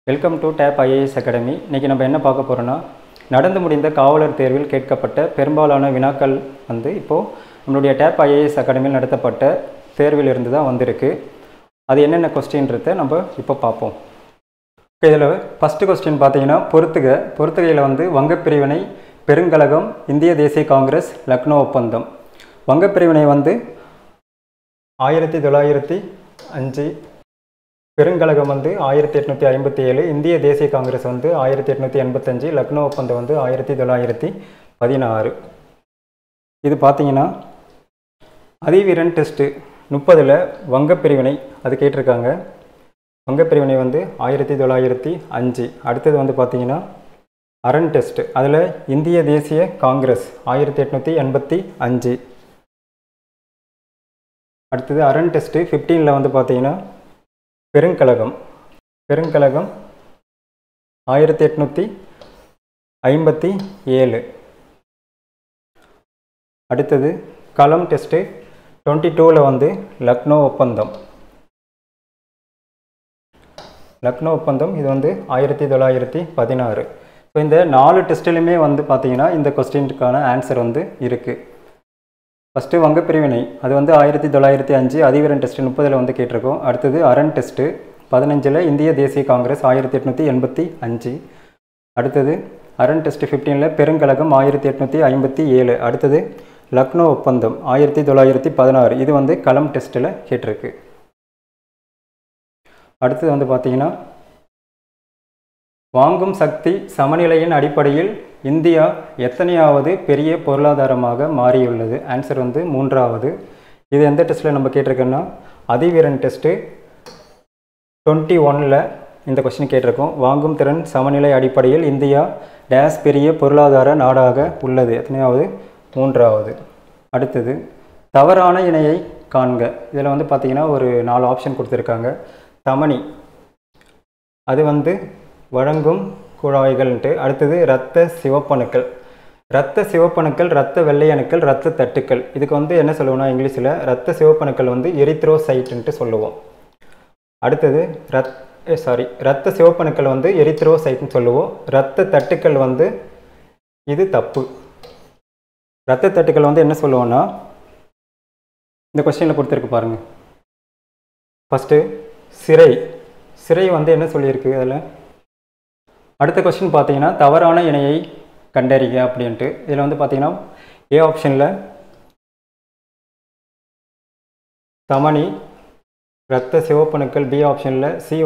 Welcome to டேப் IAS academy. இன்றைக்கி நம்ம என்ன பார்க்க போகிறோன்னா, நடந்து முடிந்த காவலர் தேர்வில் கேட்கப்பட்ட பெரும்பாலான வினாக்கள் இப்போது நம்மளுடைய டேப் ஐஏஎஸ் அகாடமியில் நடத்தப்பட்ட தேர்வில் இருந்து தான் வந்திருக்கு. அது என்னென்ன கொஸ்டின்றதை நம்ம இப்போ பார்ப்போம். இதில் ஃபஸ்ட்டு கொஸ்டின் பார்த்தீங்கன்னா, பொறுத்துகையில் வங்கப்பிரிவினை, பெருங்கழகம், இந்திய தேசிய காங்கிரஸ், லக்னோ ஒப்பந்தம். வங்கப்பிரிவினை 1905, பெருங்கழகம் 1857, இந்திய தேசிய காங்கிரஸ் 1885, லக்னோ ஒப்பந்தம் 1916. இது பார்த்தீங்கன்னா அதிவீரன் டெஸ்ட்டு 30 வங்கப்பிரிவினை அது கேட்டிருக்காங்க. வங்கப்பிரிவினை 1905. அடுத்தது பார்த்தீங்கன்னா அரண் டெஸ்ட், அதில் இந்திய தேசிய காங்கிரஸ் 1885. அடுத்தது அரண் டெஸ்ட்டு 15 பார்த்தீங்கன்னா பெருங்கழகம் 1857. அடுத்தது களம் டெஸ்ட்டு 22 லக்னோ ஒப்பந்தம். லக்னோ ஒப்பந்தம் இது 1916. ஸோ இந்த 4 டெஸ்ட்லையுமே பார்த்தீங்கன்னா இந்த கொஸ்டினுக்கான ஆன்சர் இருக்குது. ஃபஸ்ட்டு வங்கப்பிரிவினை அது 1905, அதிவீரன் டெஸ்ட்டு 30 கேட்டிருக்கோம். அடுத்தது அரண் டெஸ்ட்டு 15, இந்திய தேசிய காங்கிரஸ் 1885. அடுத்தது அரண் டெஸ்ட்டு 15, பெருங்கழகம் 1857. அடுத்தது லக்னோ ஒப்பந்தம் 1916. இது களம் டெஸ்ட்டில் கேட்டிருக்கு. அடுத்தது பார்த்தீங்கன்னா, வாங்கும் சக்தி சமநிலையின் அடிப்படையில் இந்தியா எத்தனையாவது பெரிய பொருளாதாரமாக மாறியுள்ளது? ஆன்சர் 3வது. இது எந்த டெஸ்ட்டில் நம்ம கேட்டிருக்கோன்னா, அதிவீரன் டெஸ்ட்டு 21 இந்த கொஸ்டின் கேட்டிருக்கோம். வாங்கும் திறன் சமநிலை அடிப்படையில் இந்தியா டேஸ் பெரிய பொருளாதார நாடாக உள்ளது? எத்தனையாவது? 3வது. அடுத்தது தவறான இணையை காண்க. இதில் பார்த்தீங்கன்னா ஒரு 4 ஆப்ஷன் கொடுத்துருக்காங்க. தமனி அது வழங்கும் குழாய்கள்ன்ட்டு. அடுத்தது இரத்த சிவப்பணுக்கள், இரத்த வெள்ளை அணுக்கள், இரத்த தட்டுக்கள். இதுக்கு என்ன சொல்லுவோம்னா, இங்கிலீஷில் இரத்த சிவப்பணுக்கள் எரித்ரோசைட்டுன்ட்டு சொல்லுவோம். அடுத்தது இரத்த சிவப்பணுக்கள் எரித்ரோசைட்டுன்னு சொல்லுவோம். இரத்த தட்டுக்கள் இது தப்பு. இரத்த தட்டுக்கள் என்ன சொல்லுவோம்னா, இந்த கொஸ்டினில் கொடுத்துருக்கு பாருங்கள். ஃபஸ்ட்டு சிறை என்ன சொல்லியிருக்கு அதில். அடுத்த கொஸ்டின் பார்த்தீங்கன்னா, தவறான இணையை கண்டறிக அப்படின்ட்டு. இதில் பார்த்தீங்கன்னா ஏ ஆப்ஷனில் தமனி, இரத்த சிவப்பணுக்கள், பி ஆப்ஷனில் சி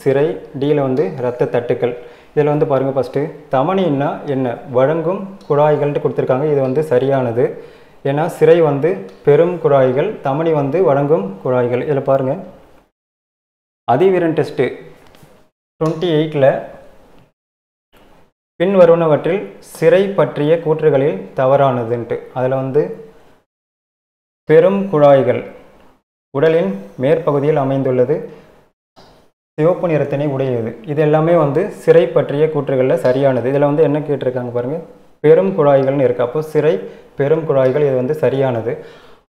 சிறை, டியில் இரத்த தட்டுக்கள். இதில் பாருங்கள், ஃபஸ்ட்டு தமனின்னா என்ன? வழங்கும் குழாய்கள்ட்டு கொடுத்துருக்காங்க. இது சரியானது. ஏன்னா சிறை பெரும் குழாய்கள், தமனி வழங்கும் குழாய்கள். இதில் பாருங்கள், அதிவீரன் டெஸ்ட்டு 28 பின்வருவனவற்றில் சிறை பற்றிய கூற்றுகளில் தவறானதுன்ட்டு. அதில் பெரும் குழாய்கள் உடலின் மேற்பகுதியில் அமைந்துள்ளது, சிவப்பு நிறத்தினை உடையது. இது எல்லாமே சிறை பற்றிய கூற்றுகளில் சரியானது. இதில் என்ன கேட்டிருக்காங்க பாருங்கள், பெரும் குழாய்கள்னு இருக்குது. அப்போ சிறை பெரும் குழாய்கள், இது சரியானது.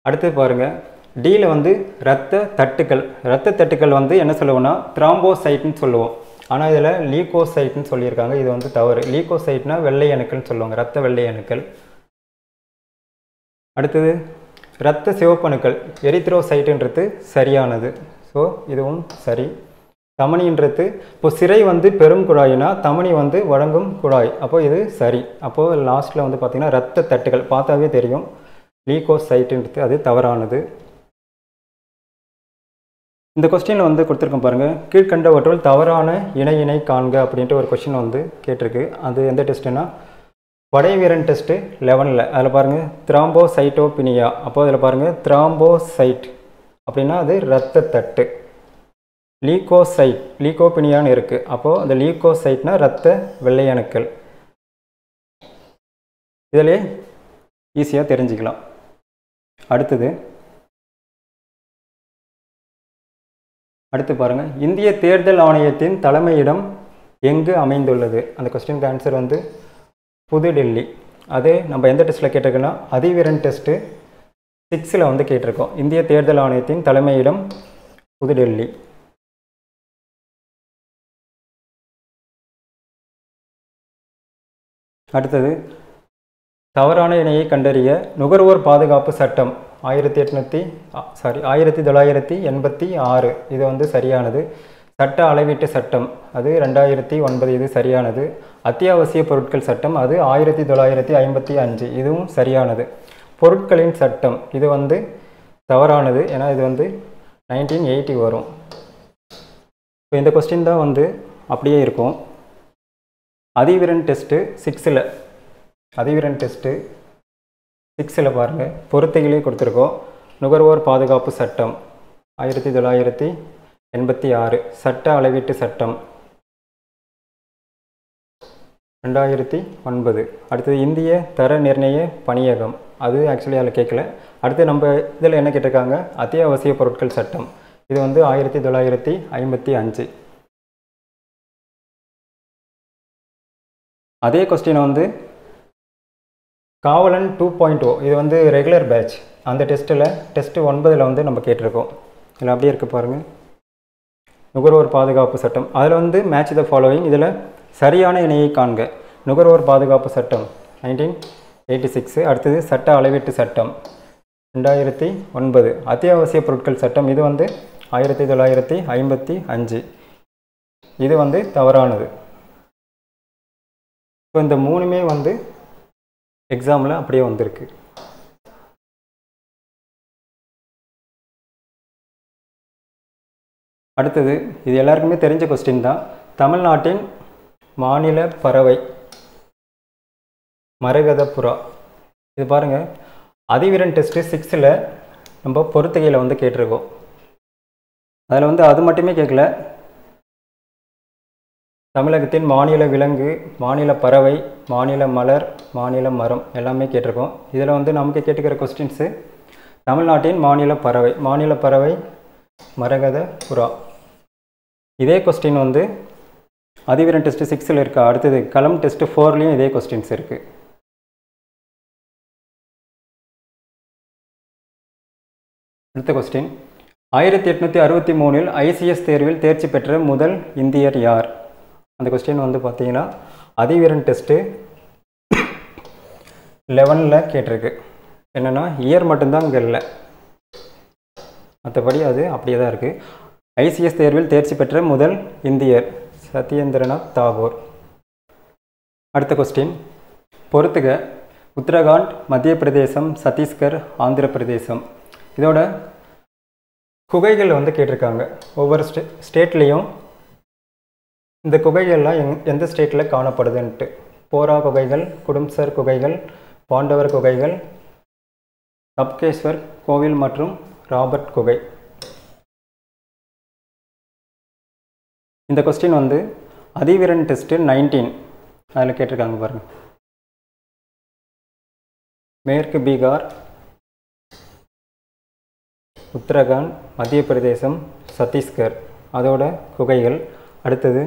அடுத்து பாருங்கள், டியில் இரத்த தட்டுக்கள். இரத்த தட்டுக்கள் என்ன சொல்லுவோம்னா த்ராம்போசைட்னு சொல்லுவோம். ஆனால் இதில் லீகோசைட்னு சொல்லியிருக்காங்க. இது தவறு. லீகோசைட்னா வெள்ளை அணுக்கள்னு சொல்லுவாங்க, இரத்த வெள்ளை அணுக்கள். அடுத்தது இரத்த சிவப்பணுக்கள், எரித்ரோசைட்டுன்றது சரியானது. ஸோ இதுவும் சரி. தமனின்றது இப்போ சிறை பெரும் குழாயினா, தமனி வழங்கும் குழாய். அப்போது இது சரி. அப்போது லாஸ்ட்டில் பார்த்திங்கன்னா இரத்த தட்டுக்கள் பார்த்தாவே தெரியும், லீகோசைட்டுன்றது அது தவறானது. இந்த கொஸ்டினில் கொடுத்துருக்கோம் பாருங்கள், கீழ்கண்டவற்றுள் தவறான இணை காண்க அப்படின்ட்டு ஒரு கொஸ்டின் கேட்டிருக்கு. அது எந்த டெஸ்ட்டுன்னா, படைவீரன் டெஸ்ட்டு 11. அதில் பாருங்கள் த்ராம்போசைட்டோபினியா. அப்போது அதில் பாருங்கள் த்ராம்போசைட் அப்படின்னா அது இரத்த தட்டு. லீகோபினியான்னு இருக்குது. அப்போது அந்த லீகோசைட்னா இரத்த வெள்ளை அணுக்கள். இதிலே ஈஸியாக தெரிஞ்சுக்கலாம். அடுத்து பாருங்கள், இந்திய தேர்தல் ஆணையத்தின் தலைமையிடம் எங்கு அமைந்துள்ளது? அந்த கொஸ்டினுக்கு ஆன்சர் புதுடெல்லி. அது நம்ம எந்த டெஸ்ட்டில் கேட்டிருக்கோன்னா, அதிவீரன் டெஸ்ட்டு 6 கேட்டிருக்கோம். இந்திய தேர்தல் ஆணையத்தின் தலைமையிடம் புதுடெல்லி. அடுத்தது தவறான இணையை கண்டறிய நுகர்வோர் பாதுகாப்பு சட்டம் 1986 இது வந்து சரியானது. சட்ட அளவீட்டு சட்டம் அது 2009 இது சரியானது. அத்தியாவசிய பொருட்கள் சட்டம் அது 1955 இதுவும் சரியானது. பொருட்களின் சட்டம் இது வந்து தவறானது, ஏன்னா இது வந்து 1980 வரும். இப்போ இந்த கொஸ்டின் தான் வந்து அப்படியே இருக்கும். அதிவிரன் டெஸ்ட்டு 6ல் அதிவிரன் டெஸ்ட்டு 6ல் பாருங்கள், பொறுத்துகளே கொடுத்துருக்கோம். நுகர்வோர் பாதுகாப்பு சட்டம் 1986, சட்ட அளவீட்டு சட்டம் 2009. அடுத்தது இந்திய தர நிர்ணய பணியகம், அது ஆக்சுவலி அதில் கேட்கல. அடுத்து நம்ம இதில் என்ன கேட்டிருக்காங்க, அத்தியாவசிய பொருட்கள் சட்டம் இது வந்து 1955. அதே கொஸ்டின் வந்து காவலன் 2.0 இது வந்து ரெகுலர் பேட்ச், அந்த டெஸ்ட்டில் டெஸ்ட்டு 9ல் வந்து நம்ம கேட்டிருக்கோம். இதில் அப்படியே இருக்குது பாருங்கள், நுகர்வோர் பாதுகாப்பு சட்டம். அதில் வந்து மேட்ச் த ஃபாலோவிங், இதில் சரியான இணையை காண்க. நுகர்வோர் பாதுகாப்பு சட்டம் 1986. அடுத்தது சட்ட அளவீட்டு சட்டம் 2009. அத்தியாவசிய பொருட்கள் சட்டம் இது வந்து 1955. இது வந்து தவறானது. இப்போ இந்த மூணுமே வந்து எக்ஸாமில் அப்படியே வந்திருக்கு. அடுத்தது இது எல்லாருக்குமே தெரிஞ்ச கொஸ்டின் தான். தமிழ்நாட்டின் மாநில பறவை மரகத புறா. இது பாருங்கள், அதிவிரன் டெஸ்ட்டு 6ல் நம்ம பொறுத்துகையில் வந்து கேட்டிருக்கோம். அதில் வந்து அது மட்டுமே கேட்கல, தமிழகத்தின் மாநில விலங்கு, மாநில பறவை, மாநில மலர், மாநில மரம் எல்லாமே கேட்டிருக்கோம். இதில் வந்து நமக்கு கேட்டுக்கிற கொஸ்டின்ஸு தமிழ்நாட்டின் மாநில பறவை மரகத புறா. இதே கொஸ்டின் வந்து அதிவிரன் டெஸ்ட்டு 6ல் இருக்கா. அடுத்தது களம் டெஸ்ட்டு 4லேயும் இதே கொஸ்டின்ஸ் இருக்குது. அடுத்த கொஸ்டின், 1863 ICS தேர்வில் தேர்ச்சி பெற்ற முதல் இந்தியர் யார்? அந்த கொஸ்டின் வந்து பார்த்தீங்கன்னா அதிவிரன் டெஸ்ட்டு 11ல் கேட்டிருக்கு. என்னென்னா இயர் மட்டும்தான் இங்கே இல்லை, மற்றபடி அது அப்படியே தான் இருக்குது. ICS தேர்வில் தேர்ச்சி பெற்ற முதல் இந்தியர் சத்யேந்திரநாத் தாகூர். அடுத்த கொஸ்டின், பொறுத்துக. உத்தரகாண்ட், மத்திய பிரதேசம், சத்தீஸ்கர், ஆந்திர பிரதேசம். இதோட குகைகள் வந்து கேட்டிருக்காங்க. ஒவ்வொரு ஸ்டேட்லேயும் இந்த குகைகள்லாம் எந்த ஸ்டேட்டில் காணப்படுதுன்ட்டு. போரா குகைகள், குடும்சர் குகைகள், பாண்டவர் குகைகள், தப்கேஸ்வர் கோவில் மற்றும் ராபர்ட் குகை. இந்த கொஸ்டின் வந்து அதிவிரன் டெஸ்ட்டு 19 அதில் கேட்டிருக்காங்க பாருங்கள். மேற்கு பீகார், உத்தரகாண்ட், மத்திய பிரதேசம், சத்தீஸ்கர் அதோட குகைகள். அடுத்தது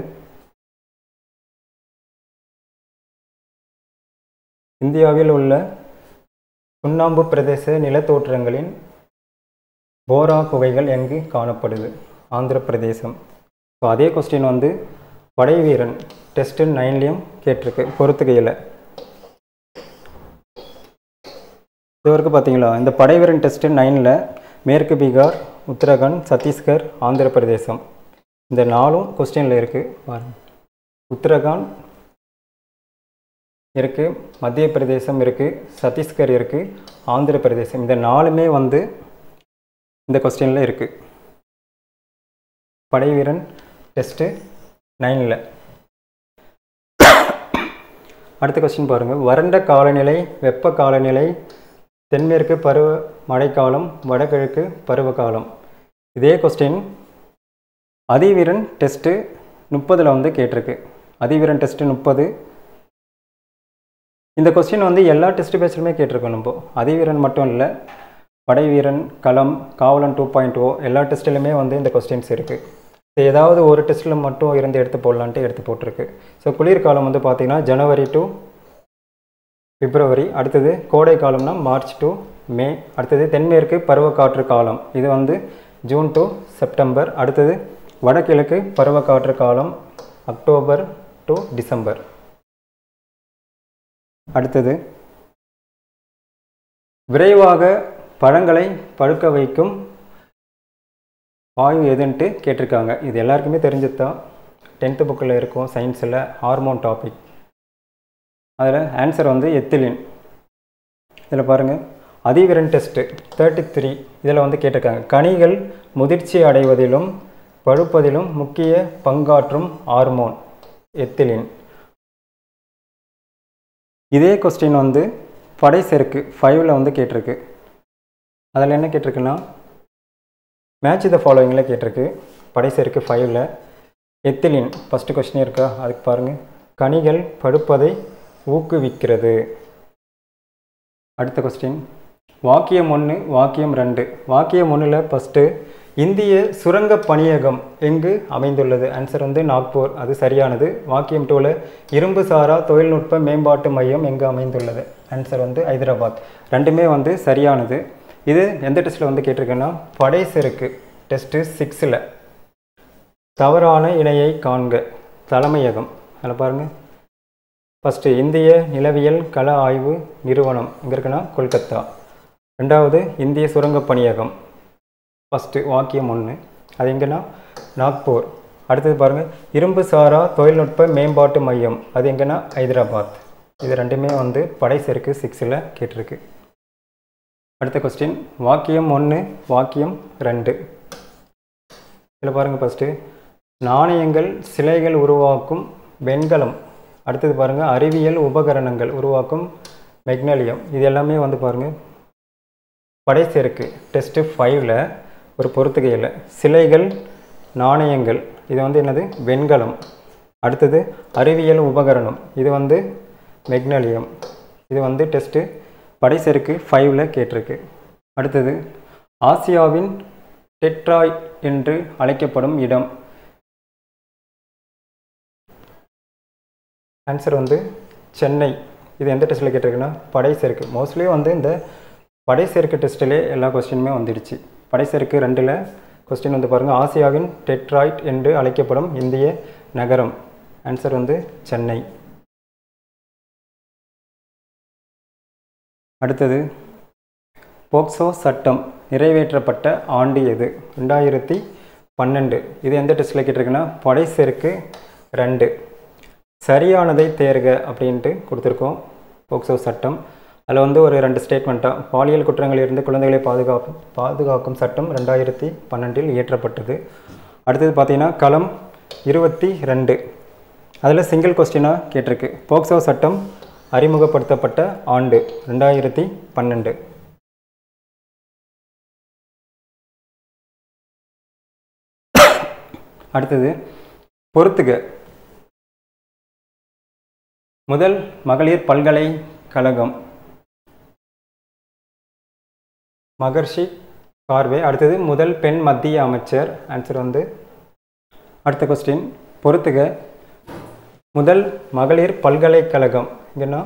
இந்தியாவில் உள்ள சுண்ணாம்பு பிரதேச நிலத்தோற்றங்களின் போரா குகைகள் எங்கு காணப்படுது? ஆந்திர பிரதேசம். இப்போ அதே கொஸ்டின் வந்து படைவீரன் டெஸ்ட்டு 9லேயும் கேட்டிருக்கு பொறுத்துகையில். இது வரைக்கும் பார்த்தீங்களா, இந்த படைவீரன் டெஸ்ட்டு 9ல் மேற்கு பீகார், உத்தரகாண்ட், சத்தீஸ்கர், ஆந்திர பிரதேசம் இந்த 4 கொஸ்டினில் இருக்குது பாருங்கள். உத்தரகாண்ட் இருக்குது, மத்திய பிரதேசம் இருக்குது, சத்தீஸ்கர் இருக்குது, ஆந்திர பிரதேசம் இந்த 4மே வந்து இந்த கொஸ்டினில் இருக்குது. படைவீரன் டெஸ்ட்டு 9ல். அடுத்த கொஸ்டின் பாருங்கள். வறண்ட காலநிலை, வெப்ப காலநிலை, தென்மேற்கு பருவ மழைக்காலம், வடகிழக்கு பருவகாலம். இதே கொஸ்டின் அதிவீரன் டெஸ்ட்டு 30ல் வந்து கேட்டிருக்கு. அதிவீரன் டெஸ்ட்டு 30. இந்த கொஸ்டின் வந்து எல்லா டெஸ்ட் பேட்ச்லையுமே கேட்டிருக்கோம். நம்ம அதிவீரன் மட்டும் இல்லை, படைவீரன், களம், காவலன் 2.0 எல்லா டெஸ்ட்டிலுமே வந்து இந்த கொஸ்டின்ஸ் இருக்குது. ஏதாவது ஒரு டெஸ்ட்டில் மட்டும் இருந்து எடுத்து போடலான்ட்டு எடுத்து போட்டிருக்கு. ஸோ குளிர்காலம் வந்து பார்த்திங்கன்னா ஜனவரி டு பிப்ரவரி. அடுத்தது கோடை காலம்னா மார்ச் டு மே. அடுத்தது தென்மேற்கு பருவக்காற்று காலம் இது வந்து ஜூன் டு செப்டம்பர். அடுத்தது வடகிழக்கு பருவக்காற்று காலம் அக்டோபர் டு டிசம்பர். அடுத்தது விரைவாக பழங்களை பழுக்க வைக்கும் வாயு எதுன்ட்டு கேட்டிருக்காங்க. இது எல்லாருக்குமே தெரிஞ்சது தான். 10th புக்கில் இருக்கும் சயின்ஸில் ஹார்மோன் டாபிக். அதில் ஆன்சர் வந்து எத்திலின். இதில் பாருங்கள், அதிவிரன் டெஸ்ட்டு 33 இதில் வந்து கேட்டிருக்காங்க. கனிகள் முதிர்ச்சி அடைவதிலும் பழுப்பதிலும் முக்கிய பங்காற்றும் ஹார்மோன் எத்திலின். இதே கொஸ்டின் வந்து படைசெருக்கு 5ல் வந்து கேட்டிருக்கு. அதில் என்ன கேட்டிருக்குன்னா மேட்ச் த ஃபாலோவிங்கில் கேட்டிருக்கு. படைசெருக்கு 5ல் எத்திலின் ஃபஸ்ட்டு கொஸ்டின் இருக்கா, அதுக்கு பாருங்கள். கனிகள் பழுப்பதை ஊக்குவிக்கிறது. அடுத்த கொஸ்டின் வாக்கியம் 1 வாக்கியம் 2. வாக்கியம் 1ல் ஃபஸ்ட்டு இந்திய சுரங்க பணியகம் எங்கு அமைந்துள்ளது? ஆன்சர் வந்து நாக்பூர், அது சரியானது. வாக்கியம் 2ல் இரும்பு சாரா தொழில்நுட்ப மேம்பாட்டு மையம் எங்கு அமைந்துள்ளது? ஆன்சர் வந்து ஹைதராபாத். ரெண்டுமே வந்து சரியானது. இது எந்த டெஸ்ட்டில் வந்து கேட்டிருக்குன்னா படைசெருக்கு டெஸ்ட்டு 6ல் தவறான இணையை காண்க தலைமையகம். அதில் பாருங்கள், ஃபஸ்ட்டு இந்திய நிலவியல் கள ஆய்வு நிறுவனம் எங்கே இருக்குன்னா கொல்கத்தா. ரெண்டாவது இந்திய சுரங்க பணியகம் ஃபஸ்ட்டு வாக்கியம் 1, அது எங்கன்னா நாக்பூர். அடுத்தது பாருங்கள், இரும்பு சாரா தொழில்நுட்ப மேம்பாட்டு மையம் அது எங்கன்னா ஹைதராபாத். இது ரெண்டுமே வந்து படைசெருக்கு 6ல் கேட்டிருக்கு. அடுத்த கொஸ்டின் வாக்கியம் 1 வாக்கியம் 2. இதில் பாருங்கள், ஃபஸ்ட்டு நாணயங்கள் சிலைகள் உருவாக்கும் வெண்கலம். அடுத்தது பாருங்கள், அறிவியல் உபகரணங்கள் உருவாக்கும் மெக்னீசியம். இது எல்லாமே வந்து பாருங்கள் படைசெருக்கு டெஸ்ட்டு 5ல் ஒரு பொறுத்துகையில் சிலைகள் நாணயங்கள் இது வந்து என்னது வெண்கலம். அடுத்தது அறிவியல் உபகரணம் இது வந்து மெக்னீசியம். இது வந்து டெஸ்ட்டு படைசெருக்கு 5ல் கேட்டிருக்கு. அடுத்தது ஆசியாவின் டெட்ராய்ட் என்று அழைக்கப்படும் இடம். ஆன்சர் வந்து சென்னை. இது எந்த டெஸ்ட்டில் கேட்டிருக்குன்னா படைசெருக்கு. மோஸ்ட்லி வந்து இந்த படைசெருக்கு டெஸ்ட்டிலே எல்லா கொஸ்டினுமே வந்துடுச்சு. படைசெருக்கு 2ல் கொஸ்டின் வந்து பாருங்கள், ஆசியாவின் டெட்ராய்ட் என்று அழைக்கப்படும் இந்திய நகரம். ஆன்சர் வந்து சென்னை. அடுத்தது போக்சோ சட்டம் நிறைவேற்றப்பட்ட ஆண்டு எது? 2012. இது எந்த டெஸ்ட்டில் கேட்டிருக்குன்னா படைசெருக்கு 2. சரியானதை தேர்க அப்படின்ட்டு கொடுத்துருக்கோம். போக்சோ சட்டம் அதில் வந்து ஒரு 2 ஸ்டேட்மெண்ட்டாக பாலியல் குற்றங்களிலிருந்து குழந்தைகளை பாதுகாக்கும் சட்டம் 2012 இயற்றப்பட்டது. அடுத்தது பார்த்தீங்கன்னா களம் 22 அதில் சிங்கிள் கொஸ்டினாக கேட்டிருக்கு. போக்சோ சட்டம் அறிமுகப்படுத்தப்பட்ட ஆண்டு 2012. அடுத்தது பொறுத்துக. முதல் மகளிர் பல்கலைக்கழகம் மகர்ஷி கார்வே. அடுத்தது முதல் பெண் மத்திய அமைச்சர். ஆன்சர் வந்து அடுத்த கொஸ்டின் பொறுத்துக. முதல் மகளிர் பல்கலைக்கழகம் இங்கன்னா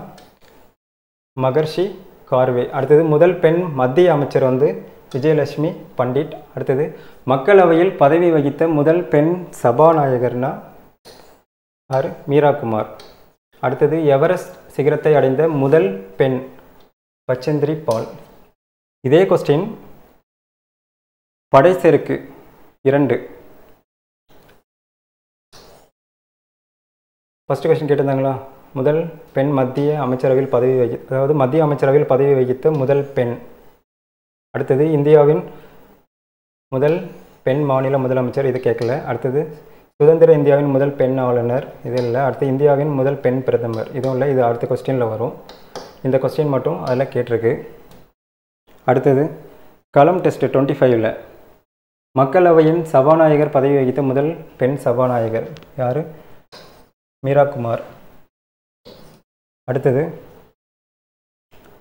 மகர்ஷி கார்வே. அடுத்தது முதல் பெண் மத்திய அமைச்சர் வந்து விஜயலட்சுமி பண்டிட். அடுத்தது மக்களவையில் பதவி வகித்த முதல் பெண் சபாநாயகர்னா யார்? மீரா குமார். அடுத்தது எவரெஸ்ட் சிகரத்தை அடைந்த முதல் பெண் பச்சேந்திரி பால். இதே கொஸ்டின் படைசெருக்கு 2. ஃபஸ்ட்டு கொஸ்டின் கேட்டிருந்தாங்களா, முதல் பெண் மத்திய அமைச்சரவையில் பதவி அதாவது மத்திய அமைச்சரவையில் பதவி வகித்த முதல் பெண். அடுத்தது இந்தியாவின் முதல் பெண் மாநில முதலமைச்சர், இது கேட்கல. அடுத்தது சுதந்திர இந்தியாவின் முதல் பெண் ஆளுநர், இது இல்லை. அடுத்து இந்தியாவின் முதல் பெண் பிரதமர், இதுவும் இல்லை. இது அடுத்த கொஸ்டினில் வரும். இந்த கொஸ்டின் மட்டும் அதில் கேட்டிருக்கு. அடுத்தது களம் டெஸ்ட்டு 25ல் மக்களவையின் சபாநாயகர் பதவி வகித்த முதல் பெண் சபாநாயகர் யார்? மீரா குமார். அடுத்தது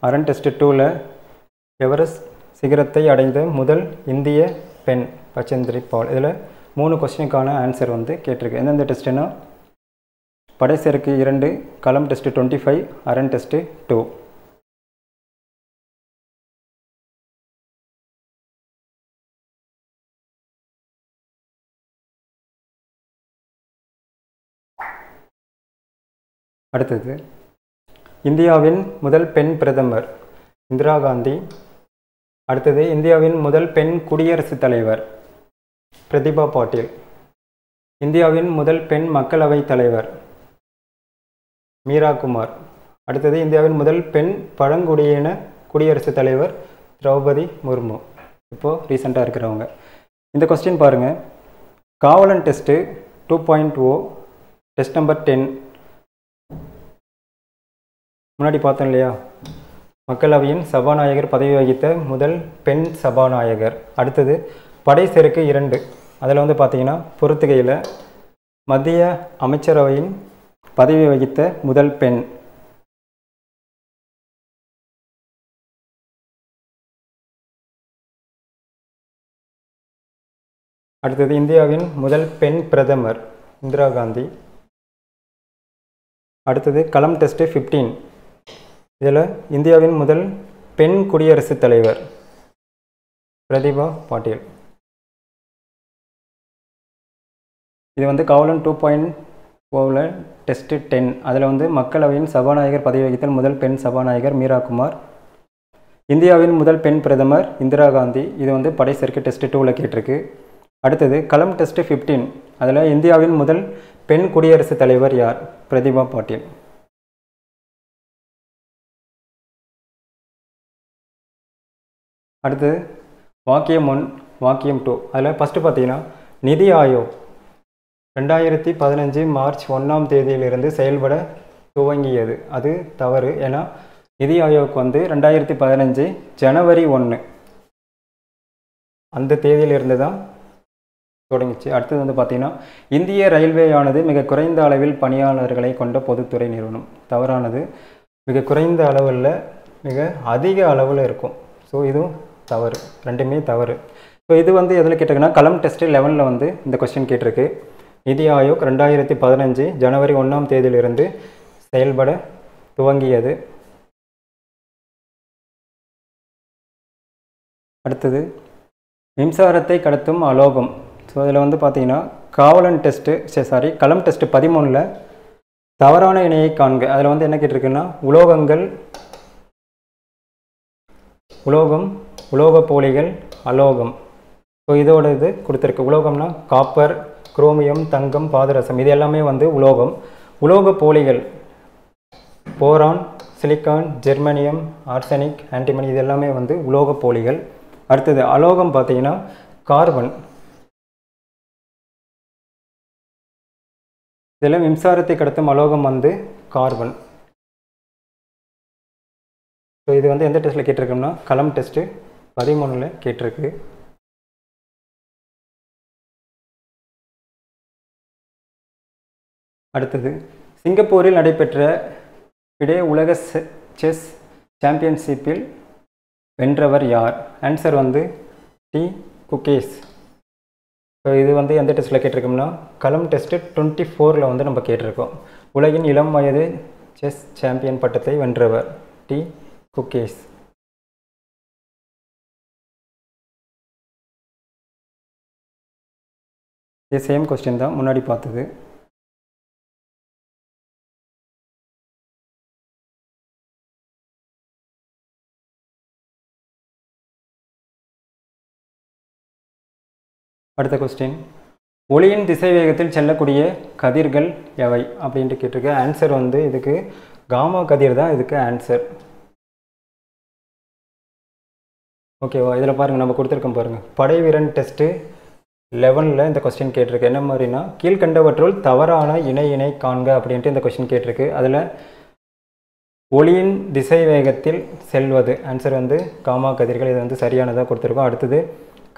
அரண் டெஸ்ட் 2ல் எவரெஸ்ட் சிகரத்தை அடைந்த முதல் இந்திய பெண் பச்சேந்திரி பால். இதில் 3 கொஸ்டினுக்கான ஆன்சர் வந்து கேட்டிருக்கு. எந்தெந்த டெஸ்ட்டுன்னா படைசெருக்கு 2, களம் டெஸ்ட் 25, அரண் டெஸ்ட் 2. அடுத்தது இந்தியாவின் முதல் பெண் பிரதமர் இந்திரா காந்தி. அடுத்தது இந்தியாவின் முதல் பெண் குடியரசுத் தலைவர் பிரதிபா பாட்டீல். இந்தியாவின் முதல் பெண் மக்களவைத் தலைவர் மீரா குமார். அடுத்தது இந்தியாவின் முதல் பெண் பழங்குடியின குடியரசுத் தலைவர் திரௌபதி முர்மு. இப்போது ரீசெண்டாக இருக்கிறவங்க. இந்த கொஸ்டின் பாருங்கள். காவலன் டெஸ்ட்டு 2.0 டெஸ்ட் நம்பர் 10 முன்னாடி பார்த்தோம் இல்லையா? மக்களவையின் சபாநாயகர் பதவி வகித்த முதல் பெண் சபாநாயகர். அடுத்தது படை செருக்கு 2 அதில் வந்து பார்த்தீங்கன்னா பொறுத்துகையில் மத்திய அமைச்சரவையின் பதவி வகித்த முதல் பெண். அடுத்தது இந்தியாவின் முதல் பெண் பிரதமர் இந்திரா காந்தி. அடுத்தது களம் டெஸ்ட்டு 15 இதில் இந்தியாவின் முதல் பெண் குடியரசுத் தலைவர் பிரதிபா பாட்டீல். இது வந்து காவலன் 2.0 டெஸ்ட்டு 10 அதில் வந்து மக்களவையின் சபாநாயகர் பதவி வகித்தல் முதல் பெண் சபாநாயகர் மீரா குமார். இந்தியாவின் முதல் பெண் பிரதமர் இந்திரா காந்தி. இது வந்து படை செருக்கு டெஸ்ட்டு 2ல் கேட்டிருக்கு. அடுத்தது களம் டெஸ்ட்டு 15 அதில் இந்தியாவின் முதல் பெண் குடியரசுத் தலைவர் யார்? பிரதிபா பாட்டீல். அடுத்தது வாக்கியம் 1 வாக்கியம் 2 அதில் ஃபஸ்ட்டு பார்த்தீங்கன்னா நிதி ஆயோக் 2015 மார்ச் 1ஆம் தேதியிலிருந்து செயல்பட துவங்கியது. அது தவறு. ஏன்னா நிதி ஆயோக் வந்து 2015 ஜனவரி 1 அந்த தேதியிலிருந்து தான் தொடங்கிச்சு. அடுத்தது வந்து பார்த்திங்கன்னா இந்திய ரயில்வேயானது மிக குறைந்த அளவில் பணியாளர்களை கொண்ட பொதுத்துறை நிறுவனம். தவறானது. மிக குறைந்த அளவில் மிக அதிக அளவில் இருக்கும். ஸோ இதுவும் தவறு. ரெண்டுமே தவறு. ஸோ இது வந்து எதில் கேட்டிருக்குன்னா களம் டெஸ்ட்டு 11ல் வந்து இந்த கொஸ்டின் கேட்டிருக்கு. நிதி ஆயோக் 2015 ஜனவரி 1ஆம் தேதியிலிருந்து செயல்பட துவங்கியது. அடுத்தது மின்சாரத்தை கடத்தும் அலோகம். ஸோ அதில் வந்து பார்த்தீங்கன்னா காவலன் டெஸ்ட்டு களம் டெஸ்ட்டு 13ல் தவறான இணையை காண்க. அதில் வந்து என்ன கேட்டிருக்குன்னா உலோகங்கள், உலோகம், உலோகப்போலிகள், அலோகம். ஸோ இதோட இது கொடுத்துருக்கு. உலோகம்னா காப்பர், குரோமியம், தங்கம், பாதரசம். இது எல்லாமே வந்து உலோகம். உலோகப்போலிகள் boron, silicon, germanium, arsenic, antimony. இது எல்லாமே வந்து உலோகப்போலிகள். அடுத்தது அலோகம் பார்த்தீங்கன்னா கார்பன். இதில் மின்சாரத்தை கடத்தும் அலோகம் வந்து கார்பன். ஸோ இது வந்து எந்த டெஸ்ட்டில் கேட்டிருக்கோம்னா களம் டெஸ்ட்டு 13ல் கேட்டிருக்கு. அடுத்தது சிங்கப்பூரில் நடைபெற்ற ஃபிடே உலக செஸ் சாம்பியன்ஷிப்பில் வென்றவர் யார்? ஆன்சர் வந்து டி குக்கேஸ். ஸோ இது வந்து எந்த டெஸ்ட்டில் கேட்டிருக்கோம்னா களம் டெஸ்ட்டு 24ல் வந்து நம்ம கேட்டிருக்கோம். உலகின் இளம் வயது செஸ் சாம்பியன் பட்டத்தை வென்றவர் டி குக்கேஸ். இது சேம் கொஸ்டின் தான் முன்னாடி பார்த்தது. அடுத்த கொஸ்டின் ஒளியின் திசை வேகத்தில் செல்லக்கூடிய கதிர்கள் எவை அப்படின்ட்டு கேட்டிருக்கு. ஆன்சர் வந்து இதுக்கு காமா கதிர் தான் இதுக்கு ஆன்சர். ஓகேவா? இதில் பாருங்கள் நம்ம கொடுத்துருக்கோம் பாருங்கள். படை வீரன் டெஸ்ட்டு 11ல் இந்த கொஸ்டின் கேட்டிருக்கு. என்ன மாதிரினா கீழ்கண்டவற்றுள் தவறான இணை காண்க அப்படின்ட்டு இந்த கொஸ்டின் கேட்டிருக்கு. அதில் ஒளியின் திசை வேகத்தில் செல்வது ஆன்சர் வந்து காமா கதிர்கள். இது வந்து சரியானதாக கொடுத்துருக்கோம். அடுத்தது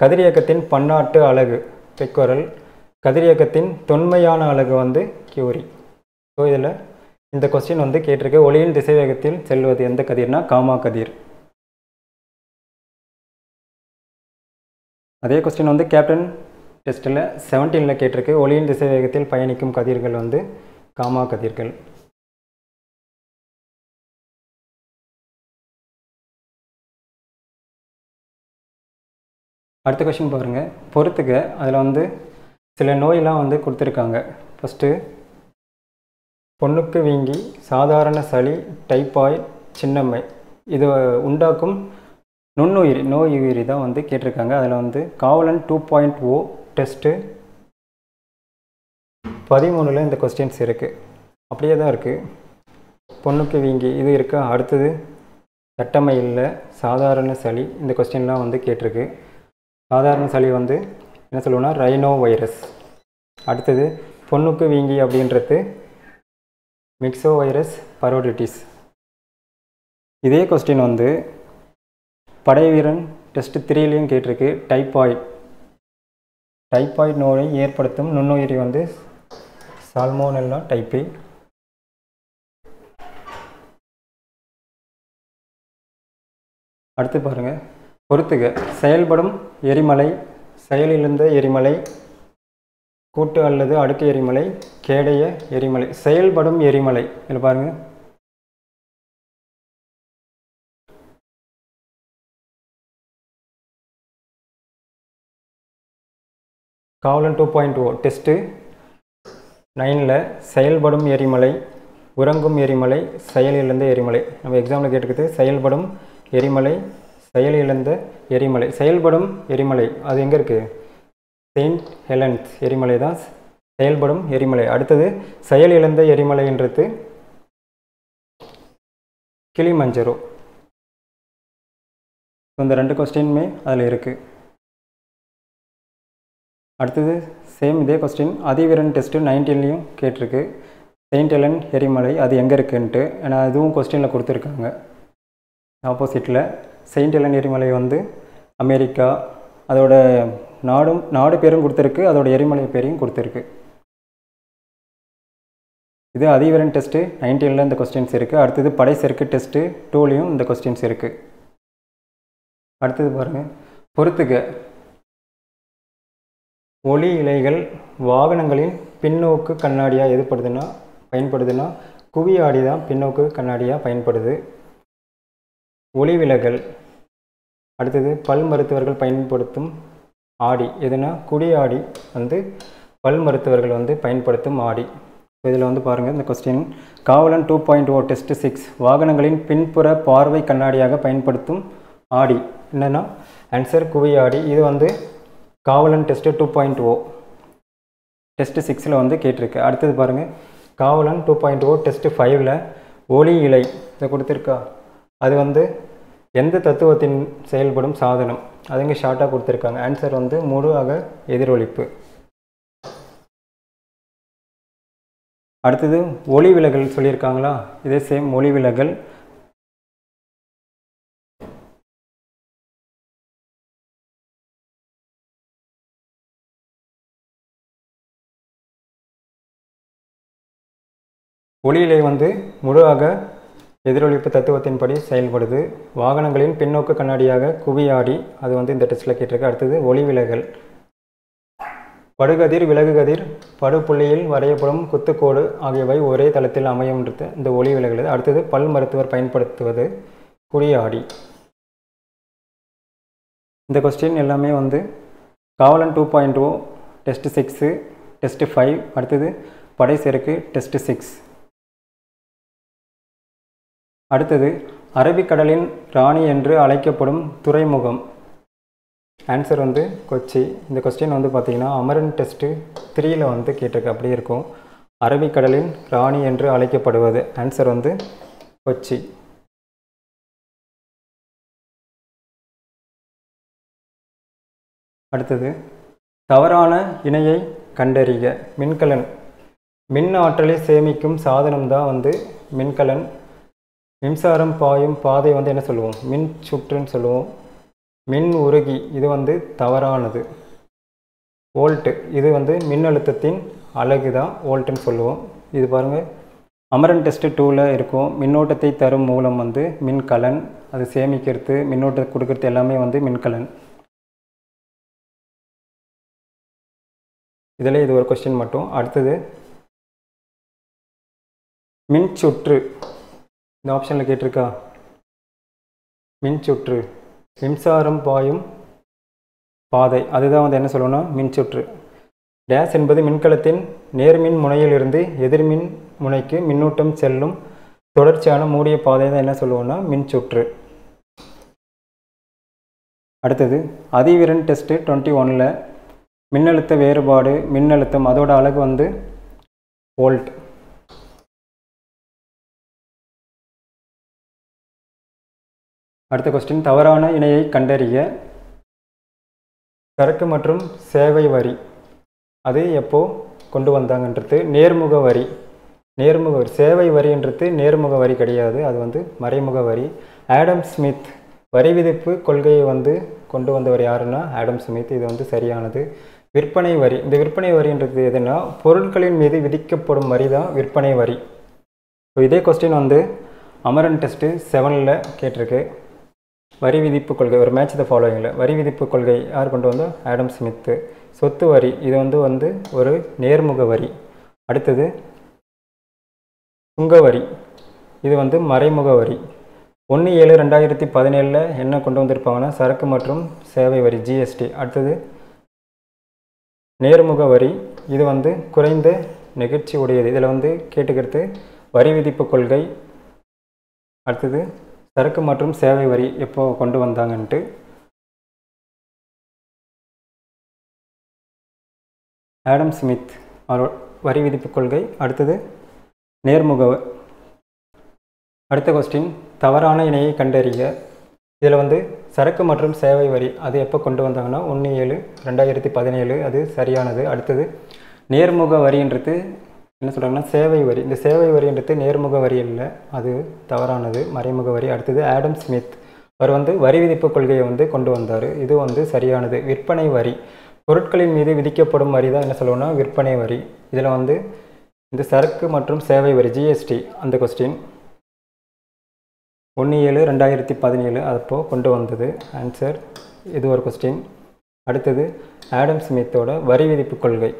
கதிரியக்கத்தின் பன்னாட்டு அலகு பெக்கோரல். கதிரியக்கத்தின் தொன்மையான அலகு வந்து கியூரி. ஸோ இதில் இந்த கொஸ்டின் வந்து கேட்டிருக்கு ஒளியின் திசை வேகத்தில் செல்வது எந்த கதிர்னா காமா கதிர். அதே கொஸ்டின் வந்து கேப்டன் டெஸ்ட்டில் 17ல் கேட்டிருக்கு ஒளியின் திசை வேகத்தில் பயணிக்கும் கதிர்கள் வந்து காமா கதிர்கள். அடுத்த கொஸ்டின் பாருங்கள். பொறுத்துக்க. அதில் வந்து சில நோயெலாம் வந்து கொடுத்துருக்காங்க. ஃபஸ்ட்டு பொண்ணுக்கு வீங்கி, சாதாரண சளி, டைபாய்டு, சின்னம்மை இது உண்டாக்கும் நுண்ணுயிரி நோயுயிரி தான் வந்து கேட்டிருக்காங்க. அதில் வந்து காவலன் 2.0 டெஸ்ட்டு 13ல் இந்த கொஸ்டின்ஸ் இருக்குது. அப்படியே தான் இருக்குது. பொண்ணுக்கு வீங்கி இது இருக்கா. அடுத்தது தட்டமை இல்லை, சாதாரண சளி இந்த கொஸ்டின்லாம் வந்து கேட்டிருக்கு. சாதாரண சளி வந்து என்ன சொல்லுவோம்னா ரைனோ வைரஸ். அடுத்தது பொண்ணுக்கு வீங்கி அப்படின்றது மிக்சோ வைரஸ் பரோடிட்டிஸ். இதே கொஸ்டின் வந்து படைவீரன் டெஸ்ட் 3லையும் கேட்டிருக்கு. டைபாய்டு நோயை ஏற்படுத்தும் நுண்ணுயிரி வந்து சால்மோனெல்லா டைப்பி. அடுத்து பாருங்கள், பொறுத்துக. செயல்படும் எரிமலை, செயலிழந்த எரிமலை, கூட்டு அல்லது அடுக்கு எரிமலை, கேடைய எரிமலை. செயல்படும் எரிமலை இதில் பாருங்கள், காவலன் 2.0 டெஸ்ட்டு 9ல் செயல்படும் எரிமலை, உறங்கும் எரிமலை, செயலிழந்த எரிமலை. நம்ம எக்ஸாம்பிள் கேட்டுக்கிறது செயல்படும் எரிமலை, செயலிழந்த எரிமலை. செயல்படும் எரிமலை அது எங்கே இருக்குது? செயின்ட் ஹெலன்ஸ் எரிமலை தான் செயல்படும் எரிமலை. அடுத்தது செயலிழந்த எரிமலைன்றது கிளிமஞ்சரோ. இந்த 2 கொஸ்டினுமே அதில் இருக்குது. அடுத்தது சேம் இதே கொஸ்டின் அதிவீரன் டெஸ்ட்டு 19லையும் கேட்டிருக்கு. செயின்ட் ஹெலன் எரிமலை அது எங்கே இருக்குன்ட்டு. ஏன்னா அதுவும் கொஸ்டினில் கொடுத்துருக்காங்க. ஆப்போசிட்டில் செயின்ட் ஹெலன் எரிமலை வந்து அமெரிக்கா, அதோட நாடு பேரும் கொடுத்துருக்கு, அதோட எரிமலை பேரையும் கொடுத்துருக்கு. இது அதிவீரன் டெஸ்ட்டு 19ல் இந்த கொஸ்டின்ஸ் இருக்குது. அடுத்தது படை செருக்கு டெஸ்ட்டு 2லையும் இந்த கொஸ்டின்ஸ் இருக்குது. அடுத்தது பாருங்கள், பொறுத்துக. ஒளி இலைகள் வாகனங்களின் பின்னோக்கு கண்ணாடியாக பயன்படுதுன்னா குவியாடி தான் பின்னோக்கு கண்ணாடியாக பயன்படுது. ஒளி விலகல். அடுத்தது பல் மருத்துவர்கள் பயன்படுத்தும் ஆடி எதுனா குடியாடி வந்து பல் மருத்துவர்கள் வந்து பயன்படுத்தும் ஆடி. இதில் வந்து பாருங்கள் இந்த கொஸ்டின் காவலன் 2.0 டெஸ்ட் 6 வாகனங்களின் பின்புற பார்வை கண்ணாடியாக பயன்படுத்தும் ஆடி என்னென்னா ஆன்சர் குவியாடி. இது வந்து காவலன் டெஸ்ட்டு 2.0 டெஸ்ட் 6ல் வந்து கேட்டிருக்கு. அடுத்தது பாருங்கள் காவலன் 2.0 டெஸ்ட் 5ல் ஒளி இலை இதை கொடுத்துருக்கா. அது வந்து எந்த தத்துவத்தின் செயல்படும் சாதனம் அது இங்கே ஷார்ட்டாக கொடுத்துருக்காங்க. ஆன்சர் வந்து முழு அக எதிரொலிப்பு. அடுத்தது ஒளி விலகல் சொல்லியிருக்காங்களா, இதே சேம் ஒளி விலகல். ஒளியிலை வந்து முழு அக எதிரொலிப்பு தத்துவத்தின்படி செயல்படுது. வாகனங்களின் பின்னோக்கு கண்ணாடியாக குவியாடி அது வந்து இந்த டெஸ்ட்டில் கேட்டிருக்கு. அடுத்தது ஒளி விலகல். படுகதிர், விலகுகதிர், படுப்புள்ளியில் வரையப்படும் குத்துக்கோடு ஆகியவை ஒரே தளத்தில் அமையும்ன்றது இந்த ஒளி விலகல். அடுத்தது பல் மருத்துவர் பயன்படுத்துவது குடியாடி. இந்த கொஸ்டின் எல்லாமே வந்து காவலன் 2.0 டெஸ்ட் 6 டெஸ்ட் 5 அடுத்தது படை செருக்கு டெஸ்ட் 6. அடுத்தது அரபிக்கடலின் ராணி என்று அழைக்கப்படும் துறைமுகம். ஆன்சர் வந்து கொச்சி. இந்த கொஸ்டின் வந்து பார்த்திங்கன்னா அமரன் டெஸ்ட்டு 3ல் வந்து கேட்டிருக்கு. அப்படியே இருக்கும். அரபிக்கடலின் ராணி என்று அழைக்கப்படுவது ஆன்சர் வந்து கொச்சி. அடுத்தது தவறான இணையை கண்டறிக. மின்கலன் மின் ஆற்றலை சேமிக்கும் சாதனம் தான் வந்து மின்கலன். மின்சாரம் பாயும் பாதை வந்து என்ன சொல்லுவோம்? மின் சுற்றுன்னு சொல்லுவோம். மின் உருகி இது வந்து தவறானது. வோல்ட்டு இது வந்து மின்னழுத்தத்தின் அலகு தான் வோல்ட்டுன்னு சொல்லுவோம். இது பாருங்கள் அமரன் டெஸ்ட்டு 2ல் இருக்கும். மின்னோட்டத்தை தரும் மூலம் வந்து மின்கலன், அது சேமிக்கிறது மின்னோட்டத்தை கொடுக்கறது எல்லாமே வந்து மின்கலன். இதில் இது ஒரு கொஸ்டின் மட்டும். அடுத்தது மின் சுற்று இந்த ஆப்ஷனில் கேட்டிருக்கா. மின் சுற்று மின்சாரம் பாயும் பாதை அதுதான் வந்து என்ன சொல்லணும்னா மின் சுற்று. டேஸ் என்பது மின்கலத்தின் நேர்மின் முனையிலிருந்து எதிர்மின் முனைக்கு மின்னூட்டம் செல்லும் தொடர்ச்சியான மூடிய பாதை தான் என்ன சொல்லுவோம்னா மின்சுற்று. அடுத்தது அதிவிரன் டெஸ்ட்டு 21 மின்னழுத்த வேறுபாடு மின்னழுத்தம் அதோட அலகு வந்து வோல்ட். அடுத்த கொஸ்டின் தவறான இணையை கண்டறிய. சரக்கு மற்றும் சேவை வரி அது எப்போ கொண்டு வந்தாங்கன்றது நேர்முக வரி. சேவை வரின்றது நேர்முக வரி கிடையாது, அது வந்து மறைமுக வரி. ஆடம் ஸ்மித் வரி விதிப்பு கொள்கையை வந்து கொண்டு வந்தவர் யாருன்னா ஆடம் ஸ்மித். இது வந்து சரியானது. விற்பனை வரி, இந்த விற்பனை வரின்றது எதுனா பொருட்களின் மீது விதிக்கப்படும் வரி தான் விற்பனை வரி. ஸோ இதே கொஸ்டின் வந்து அமரன் டெஸ்ட்டு 7 கேட்டிருக்கு. வரி விதிப்பு கொள்கை ஒரு மேட்ச் த ஃபாலோயிங்கில் வரி விதிப்பு கொள்கை யார் கொண்டு வந்தோம் ஆடம் ஸ்மித்து. சொத்து வரி இது வந்து ஒரு நேர்முக வரி. அடுத்தது சுங்கவரி இது வந்து மறைமுக வரி. 1/7/2017 என்ன கொண்டு வந்திருப்பாங்கன்னா சரக்கு மற்றும் சேவை வரி ஜிஎஸ்டி. அடுத்தது நேர்முக வரி இது வந்து குறைந்த நெகிழ்ச்சி உடையது. இதில் வந்து கேட்டுக்கிறது வரி விதிப்பு கொள்கை. அடுத்தது சரக்கு மற்றும் சேவை வரி எப்போ கொண்டு வந்தாங்கன்ட்டு. ஆடம் ஸ்மித் வரி விதிப்பு கொள்கை. அடுத்தது நேர்முக. அடுத்த கொஸ்டின் தவறான இணையை கண்டறிய. இதில் வந்து சரக்கு மற்றும் சேவை வரி அது எப்போ கொண்டு வந்தாங்கன்னா 1/7/2017 அது சரியானது. அடுத்தது நேர்முக வரின்றது என்ன சொல்கிறாங்கன்னா சேவை வரி. இந்த சேவை வரின்றது நேர்முக வரி இல்லை, அது தவறானது, மறைமுக வரி. அடுத்தது ஆடம் ஸ்மித் அவர் வந்து வரி விதிப்பு கொள்கையை வந்து கொண்டு வந்தார், இது வந்து சரியானது. விற்பனை வரி பொருட்களின் மீது விதிக்கப்படும் வரி தான் என்ன சொல்லுவோம்னா விற்பனை வரி. இதில் வந்து இந்த சரக்கு மற்றும் சேவை வரி ஜிஎஸ்டி அந்த கொஸ்டின் 1/7/2017 அப்போ கொண்டு வந்தது ஆன்சர். இது ஒரு கொஸ்டின். அடுத்தது ஆடம் ஸ்மித்தோட வரி விதிப்பு கொள்கை.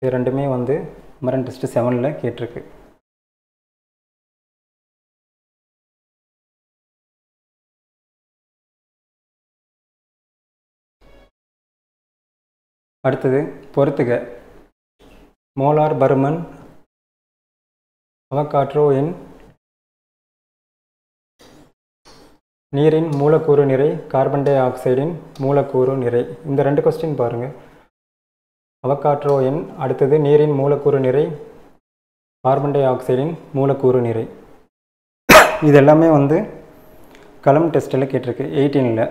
இது ரெண்டுமே வந்து அமரன் டெஸ்ட் 7 கேட்டிருக்கு. அடுத்தது பொறுத்துக. மோலார் பருமன் அவகாட்ரோ எண் நீரின் மூலக்கூறு நிறை கார்பன் டை ஆக்சைடின் மூலக்கூறு நிறை. இந்த 2 கொஸ்டின் பாருங்கள். அவகாட்ரோ எண், அடுத்தது நீரின் மூலக்கூறு நிறை, கார்பன் டை ஆக்சைடின் மூலக்கூறு நிறை. இது எல்லாமே வந்து கலம் டெஸ்ட்டில் கேட்டிருக்கு 18.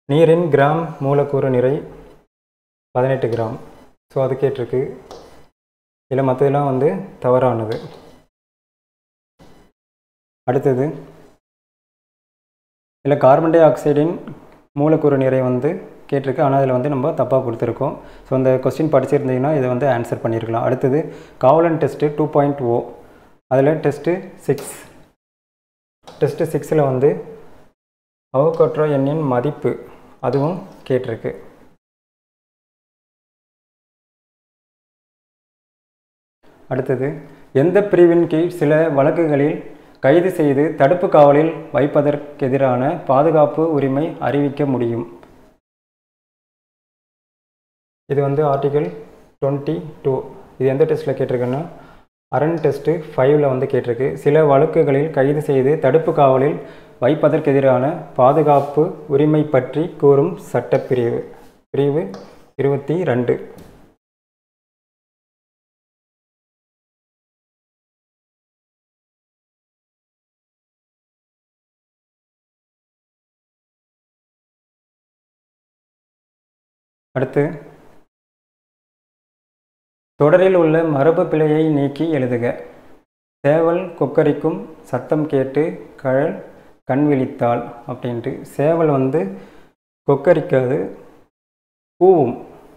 நீரின் கிராம் மூலக்கூறு நிறை 18 கிராம். ஸோ அது கேட்டிருக்கு. இல்லை மற்றதெல்லாம் வந்து தவறானது. அடுத்தது இல்லை கார்பன் டை ஆக்சைடின் மூலக்கூறு நிறை வந்து கேட்டிருக்கு, ஆனால் அதில் வந்து நம்ம தப்பாக கொடுத்துருக்கோம். ஸோ அந்த கொஸ்டின் படிச்சிருந்தீங்கன்னா இதை வந்து ஆன்சர் பண்ணியிருக்கலாம். அடுத்தது காவலன் டெஸ்ட்டு 2.0 அதில் டெஸ்ட்டு 6 வந்து அவகாட்ரோ எண்ணின் மதிப்பு அதுவும் கேட்டிருக்கு. அடுத்தது எந்த பிரிவின் கீழ் சில வழக்குகளில் கைது செய்து தடுப்பு காவலில் வைப்பதற்கெதிரான பாதுகாப்பு உரிமை அறிவிக்க முடியும்? இது வந்து ஆர்டிகல் 22. இது எந்த டெஸ்ட்டில் கேட்டிருக்குன்னா அரண் டெஸ்ட்டு 5 வந்து கேட்டிருக்கு. சில வழக்குகளில் கைது செய்து தடுப்பு காவலில் வைப்பதற்கெதிரான பாதுகாப்பு உரிமை பற்றி கூறும் சட்டப்பிரிவு பிரிவு 22. அடுத்து தொடரில் உள்ள மரபு பிழையை நீக்கி எழுதுக. சேவல் கொக்கரிக்கும் சத்தம் கேட்டு கழல் கண் விழித்தாள் அப்படின்ட்டு. சேவல் வந்து கொக்கரிக்காது, கூவும்,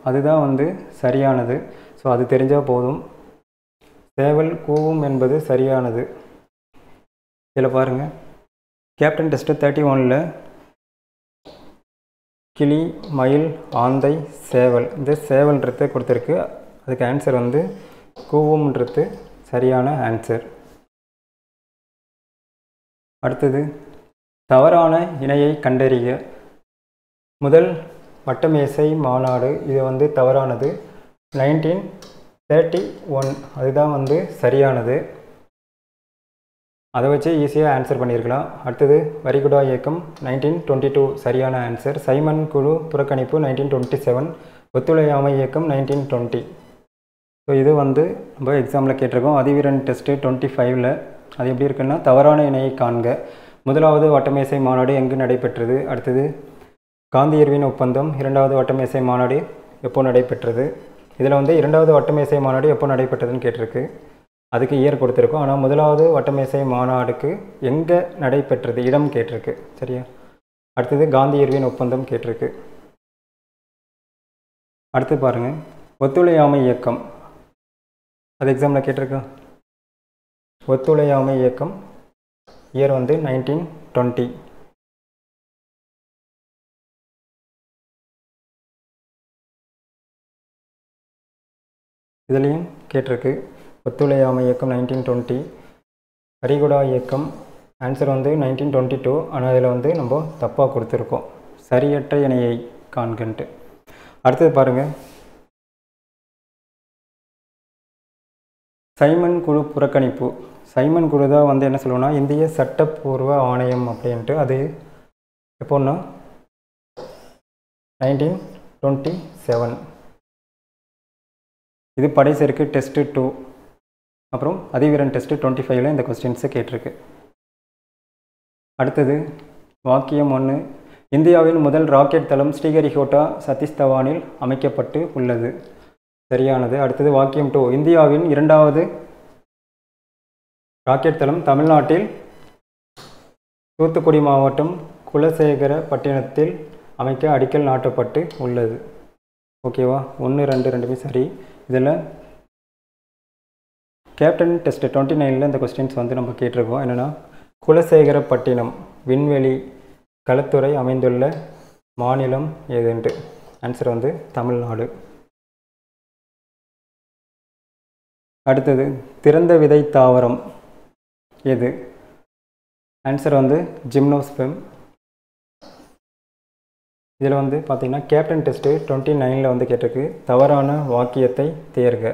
அதுதான் வந்து சரியானது. ஸோ அது தெரிஞ்சால் போதும். சேவல் கூவும் என்பது சரியானது. இதில் பாருங்கள் கேப்டன் டெஸ்ட்டு 31 கிளி, மயில், ஆந்தை, சேவல். இந்த சேவல்ன்றதை கொடுத்துருக்கு. அதுக்கு ஆன்சர் வந்து கூவும்ன்றது சரியான ஆன்சர். அடுத்தது தவறான இணையை கண்டறிய. முதல் வட்டமேசை மாநாடு இது வந்து தவறானது. 1931 அதுதான் வந்து சரியானது. அதை வச்சு ஈஸியாக ஆன்சர் பண்ணியிருக்கலாம். அடுத்தது வரிகுடா இயக்கம் 1922 சரியான ஆன்சர். சைமன் குழு புறக்கணிப்பு 1927. ஒத்துழையாமை இயக்கம் 1920. ஸோ இது வந்து நம்ம எக்ஸாமில் கேட்டிருக்கோம். அதிவீரன் டெஸ்ட்டு 25ல். அது எப்படி இருக்குன்னா, தவறான இணையை காண்க. முதலாவது வட்டமேசை மாநாடு எங்கு நடைபெற்றது? அடுத்தது காந்தி இர்வின் ஒப்பந்தம். இரண்டாவது வட்டமேசை மாநாடு எப்போ நடைபெற்றது? இதில் வந்து இரண்டாவது வட்டமேசை மாநாடு எப்போ நடைபெற்றதுன்னு கேட்டிருக்கு. அதுக்கு இயர் கொடுத்துருக்கோம். ஆனால் முதலாவது வட்டமேசை மாநாடுக்கு எங்கே நடைபெற்றது இடம் கேட்டிருக்கு. சரியா? அடுத்தது காந்தி இர்வின் ஒப்பந்தம் கேட்டிருக்கு. அடுத்து பாருங்கள், ஒத்துழையாமை இயக்கம். அது எக்ஸாமில் கேட்டிருக்கா? ஒத்துழையாமை இயக்கம் இயர் வந்து 1920. இதுலேயும் கேட்டிருக்கு. ஒத்துழையாமை இயக்கம் 1920. வரிகுடா இயக்கம் ஆன்சர் வந்து 1922. ஆனால் இதில் வந்து நம்ம தப்பாக கொடுத்துருக்கோம். சரியற்ற இணையை காண்கன்ட்டு. அடுத்தது பாருங்கள், சைமன் குழு புறக்கணிப்பு. சைமன் குழு தான் வந்து என்ன சொல்லுவோம்னா, இந்திய சட்டப்பூர்வ ஆணையம் அப்படின்ட்டு. அது எப்போன்னா 1927. இது படைசெருக்கு டெஸ்ட்டு 2. அப்புறம் அதிவீரன் டெஸ்ட்டு 25ல் இந்த கொஸ்டின்ஸை கேட்டிருக்கு. அடுத்தது வாக்கியம் 1. இந்தியாவின் முதல் ராக்கெட் தளம் ஸ்ரீஹரிகோட்டா சதீஷ் தவானில் அமைக்கப்பட்டு உள்ளது. சரியானது. அடுத்தது வாக்கியம் 2. இந்தியாவின் இரண்டாவது ராக்கெட் தளம் தமிழ்நாட்டில் தூத்துக்குடி மாவட்டம் குலசேகரப்பட்டினத்தில் அமைக்க அடிக்கல் நாட்டப்பட்டு உள்ளது. ஓகேவா? 1, 2 ரெண்டுமே சரி. இதில் கேப்டன் டெஸ்ட் 29ல் இந்த கொஸ்டின்ஸ் வந்து நம்ம கேட்டிருக்கோம். என்னென்னா, குலசேகரப்பட்டினம் விண்வெளி களத்துறை அமைந்துள்ள மாநிலம் எதுன்ட்டு. ஆன்சர் வந்து தமிழ்நாடு. அடுத்தது திறந்த விதை தாவரம் எது? ஆன்சர் வந்து ஜிம்னோஸ்பெர்ம். இதில் வந்து பார்த்திங்கன்னா கேப்டன் டெஸ்ட்டு 29ல் வந்து கேட்டிருக்கு. தவறான வாக்கியத்தை தேர்க.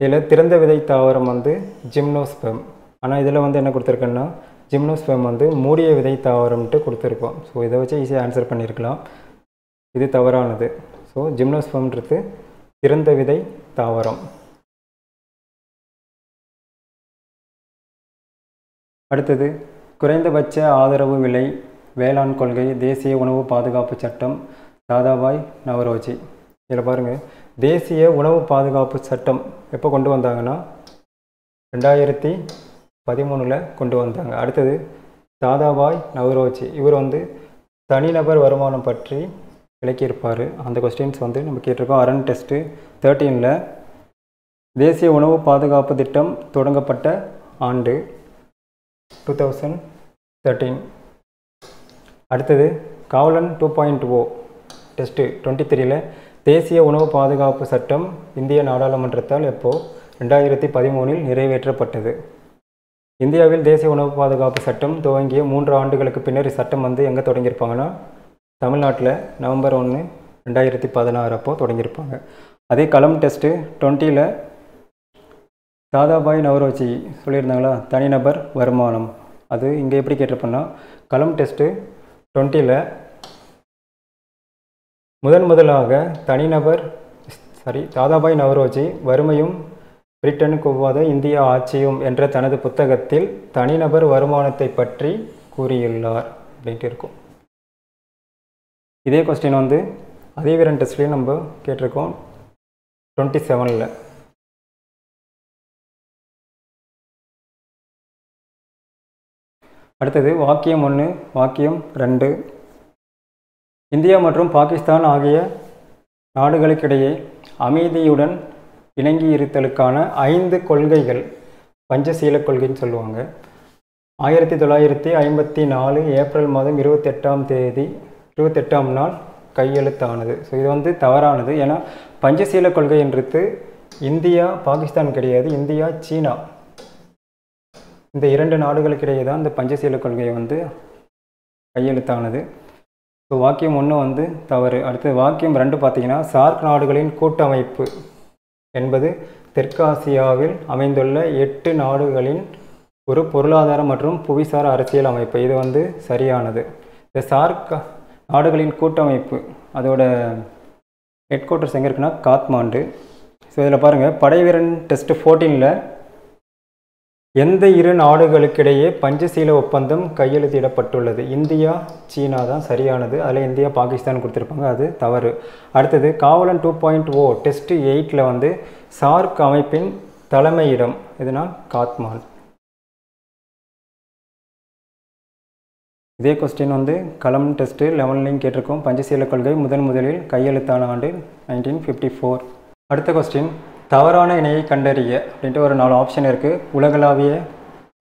இதில் திறந்த விதை தாவரம் வந்து ஜிம்னோஸ்பெர்ம். ஆனால் இதில் வந்து என்ன கொடுத்துருக்கேன்னா, ஜிம்னோஸ்பெர்ம் வந்து மூடிய விதை தாவரம்ட்டு கொடுத்துருக்கோம். ஸோ இதை வச்சு ஈஸியாக ஆன்சர் பண்ணியிருக்கலாம். இது தவறானது. ஸோ ஜிம்னோஸ்பெர்ம்ன்றது திறந்த விதை தாவரம். அடுத்தது குறைந்தபட்ச ஆதரவு விலை வேளாண் கொள்கை தேசிய உணவு பாதுகாப்பு சட்டம் தாதாபாய் நவரோஜி. இதில் பாருங்கள், தேசிய உணவு பாதுகாப்பு சட்டம் எப்போ கொண்டு வந்தாங்கன்னா 2013ல் கொண்டு வந்தாங்க. அடுத்தது தாதாபாய் நவரோஜி. இவர் வந்து தனிநபர் வருமானம் பற்றி விளக்கியிருப்பார். அந்த கொஸ்டின்ஸ் வந்து நம்ம கேட்டிருக்கோம். அரண் டெஸ்ட்டு 13ல். தேசிய உணவு பாதுகாப்பு திட்டம் தொடங்கப்பட்ட ஆண்டு 2013. அடுத்தது காவலன் 2.0 டெஸ்ட்டு 23ல் தேசிய உணவு பாதுகாப்பு சட்டம் இந்திய நாடாளுமன்றத்தால் எப்போ 2013ல் நிறைவேற்றப்பட்டது. இந்தியாவில் தேசிய உணவு பாதுகாப்பு சட்டம் துவங்கிய 3 ஆண்டுகளுக்கு பின்னர் சட்டம் வந்து எங்கே தொடங்கியிருப்பாங்கன்னா, தமிழ்நாட்டில் நவம்பர் 1, 2016 அப்போது தொடங்கியிருப்பாங்க. அதே களம் டெஸ்ட்டு 20ல் தாதாபாய் நவரோஜி சொல்லியிருந்தாங்களா, தனிநபர் வருமானம். அது இங்கே எப்படி கேட்டிருப்போன்னா, களம் டெஸ்ட்டு 20ல் முதலாக தாதாபாய் நவரோஜி வறுமையும் பிரிட்டனுக்கு ஒவ்வாத இந்தியா ஆட்சியும் என்ற தனது புத்தகத்தில் தனிநபர் வருமானத்தை பற்றி கூறியுள்ளார் அப்படின்ட்டு இருக்கும். இதே கொஸ்டின் வந்து அதிவீரன் டெஸ்ட்லேயும் நம்ம கேட்டிருக்கோம் 27ல். அடுத்தது வாக்கியம் 1 வாக்கியம் 2. இந்தியா மற்றும் பாகிஸ்தான் ஆகிய நாடுகளுக்கிடையே அமைதியுடன் இணங்கி இருத்தலுக்கான 5 கொள்கைகள் பஞ்சசீல கொள்கைன்னு சொல்லுவாங்க. 1954 ஏப்ரல் மாதம் 28ஆம் நாள் கையெழுத்தானது. ஸோ இது வந்து தவறானது. ஏன்னா பஞ்சசீல கொள்கைன்றது இந்தியா பாகிஸ்தான் கிடையாது, இந்தியா சீனா இந்த 2 நாடுகளுக்கிடையே தான் இந்த பஞ்சசீல கொள்கை வந்து கையெழுத்தானது. ஸோ வாக்கியம் 1 வந்து தவறு. அடுத்து வாக்கியம் 2 பார்த்தீங்கன்னா சார்க் நாடுகளின் கூட்டமைப்பு என்பது தெற்காசியாவில் அமைந்துள்ள 8 நாடுகளின் ஒரு பொருளாதார மற்றும் புவிசார் அரசியல் அமைப்பு. இது வந்து சரியானது. இந்த சார்க் நாடுகளின் கூட்டமைப்பு அதோட ஹெட் குவார்ட்டர்ஸ் எங்கே இருக்குன்னா காத்மாண்டு. ஸோ இதில் பாருங்கள், படைவீரன் டெஸ்ட் 14ல் எந்த இரு நாடுகளுக்கிடையே பஞ்சசீல ஒப்பந்தம் கையெழுத்திடப்பட்டுள்ளது? இந்தியா சீனா தான் சரியானது. அதில் இந்தியா பாகிஸ்தான் கொடுத்துருப்பாங்க, அது தவறு. அடுத்தது காவலன் 2.0 டெஸ்ட் 8ல் வந்து சார்க் அமைப்பின் தலைமையிடம் எதுனா காத்மாண்டு. இதே கொஸ்டின் வந்து களம் டெஸ்ட்டு 11லையும் கேட்டிருக்கோம். பஞ்சசீல கொள்கை முதலில் கையெழுத்தான ஆண்டு 1954. அடுத்த கொஸ்டின், தவறான இணையை கண்டறிய அப்படின்ட்டு ஒரு 4 ஆப்ஷன் இருக்குது. உலகளாவிய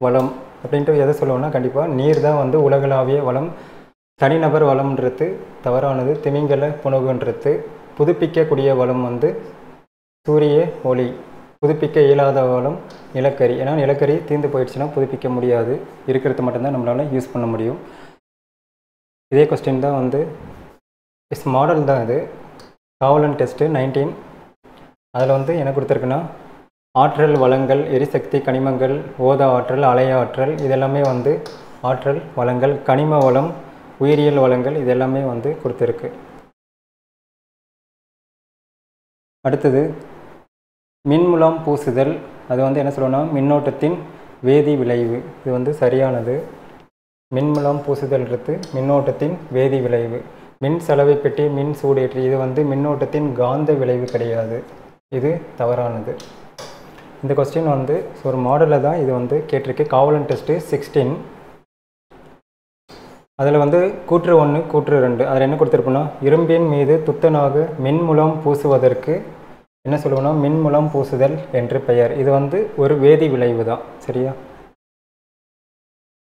வளம் அப்படின்ட்டு எதை சொல்லுவோம்னா கண்டிப்பாக நீர் தான் வந்து உலகளாவிய வளம். தனிநபர் வளம்ன்றது தவறானது. திமிங்கல புனகுன்றது. புதுப்பிக்கக்கூடிய வளம் வந்து சூரிய ஒளி. புதுப்பிக்க இயலாத வளம் நிலக்கரி. ஏன்னா நிலக்கரி தீர்ந்து போயிடுச்சுன்னா புதுப்பிக்க முடியாது, இருக்கிறது மட்டும்தான் நம்மளால் யூஸ் பண்ண முடியும். இதே கொஸ்டின் தான் வந்து மாடல் தான் இது. காவலன் டெஸ்ட்டு 19. அதில் வந்து என்ன கொடுத்துருக்குன்னா ஆற்றல் வளங்கள், எரிசக்தி, கனிமங்கள், ஓத ஆற்றல், அலைய ஆற்றல், இதெல்லாமே வந்து ஆற்றல் வளங்கள். கனிம வளம், உயிரியல் வளங்கள், இதெல்லாமே வந்து கொடுத்துருக்கு. அடுத்தது மின்முலாம் பூசுதல். அது வந்து என்ன சொல்லணும்னா மின்னோட்டத்தின் வேதி விளைவு. இது வந்து சரியானது. மின்முலாம் பூசுதல்ன்றது மின்னோட்டத்தின் வேதி விளைவு. மின் சலவை பெட்டி, மின் சூடேற்றி, இது வந்து மின்னோட்டத்தின் காந்த விளைவு கிடையாது. இது தவறானது. இந்த கொஸ்டின் வந்து ஒரு மாடலில் தான் இது வந்து கேட்டிருக்கு. காவலன் டெஸ்ட்டு 16. அதில் வந்து கூற்று 1 கூற்று 2 அதில் என்ன கொடுத்துருப்போம்னா இரும்பின் மீது துத்தநாக மின்முலாம் பூசுவதற்கு என்ன சொல்லுவோம்னா மின்முலாம் பூசுதல் என்று பெயர். இது வந்து ஒரு வேதி விளைவு தான். சரியா?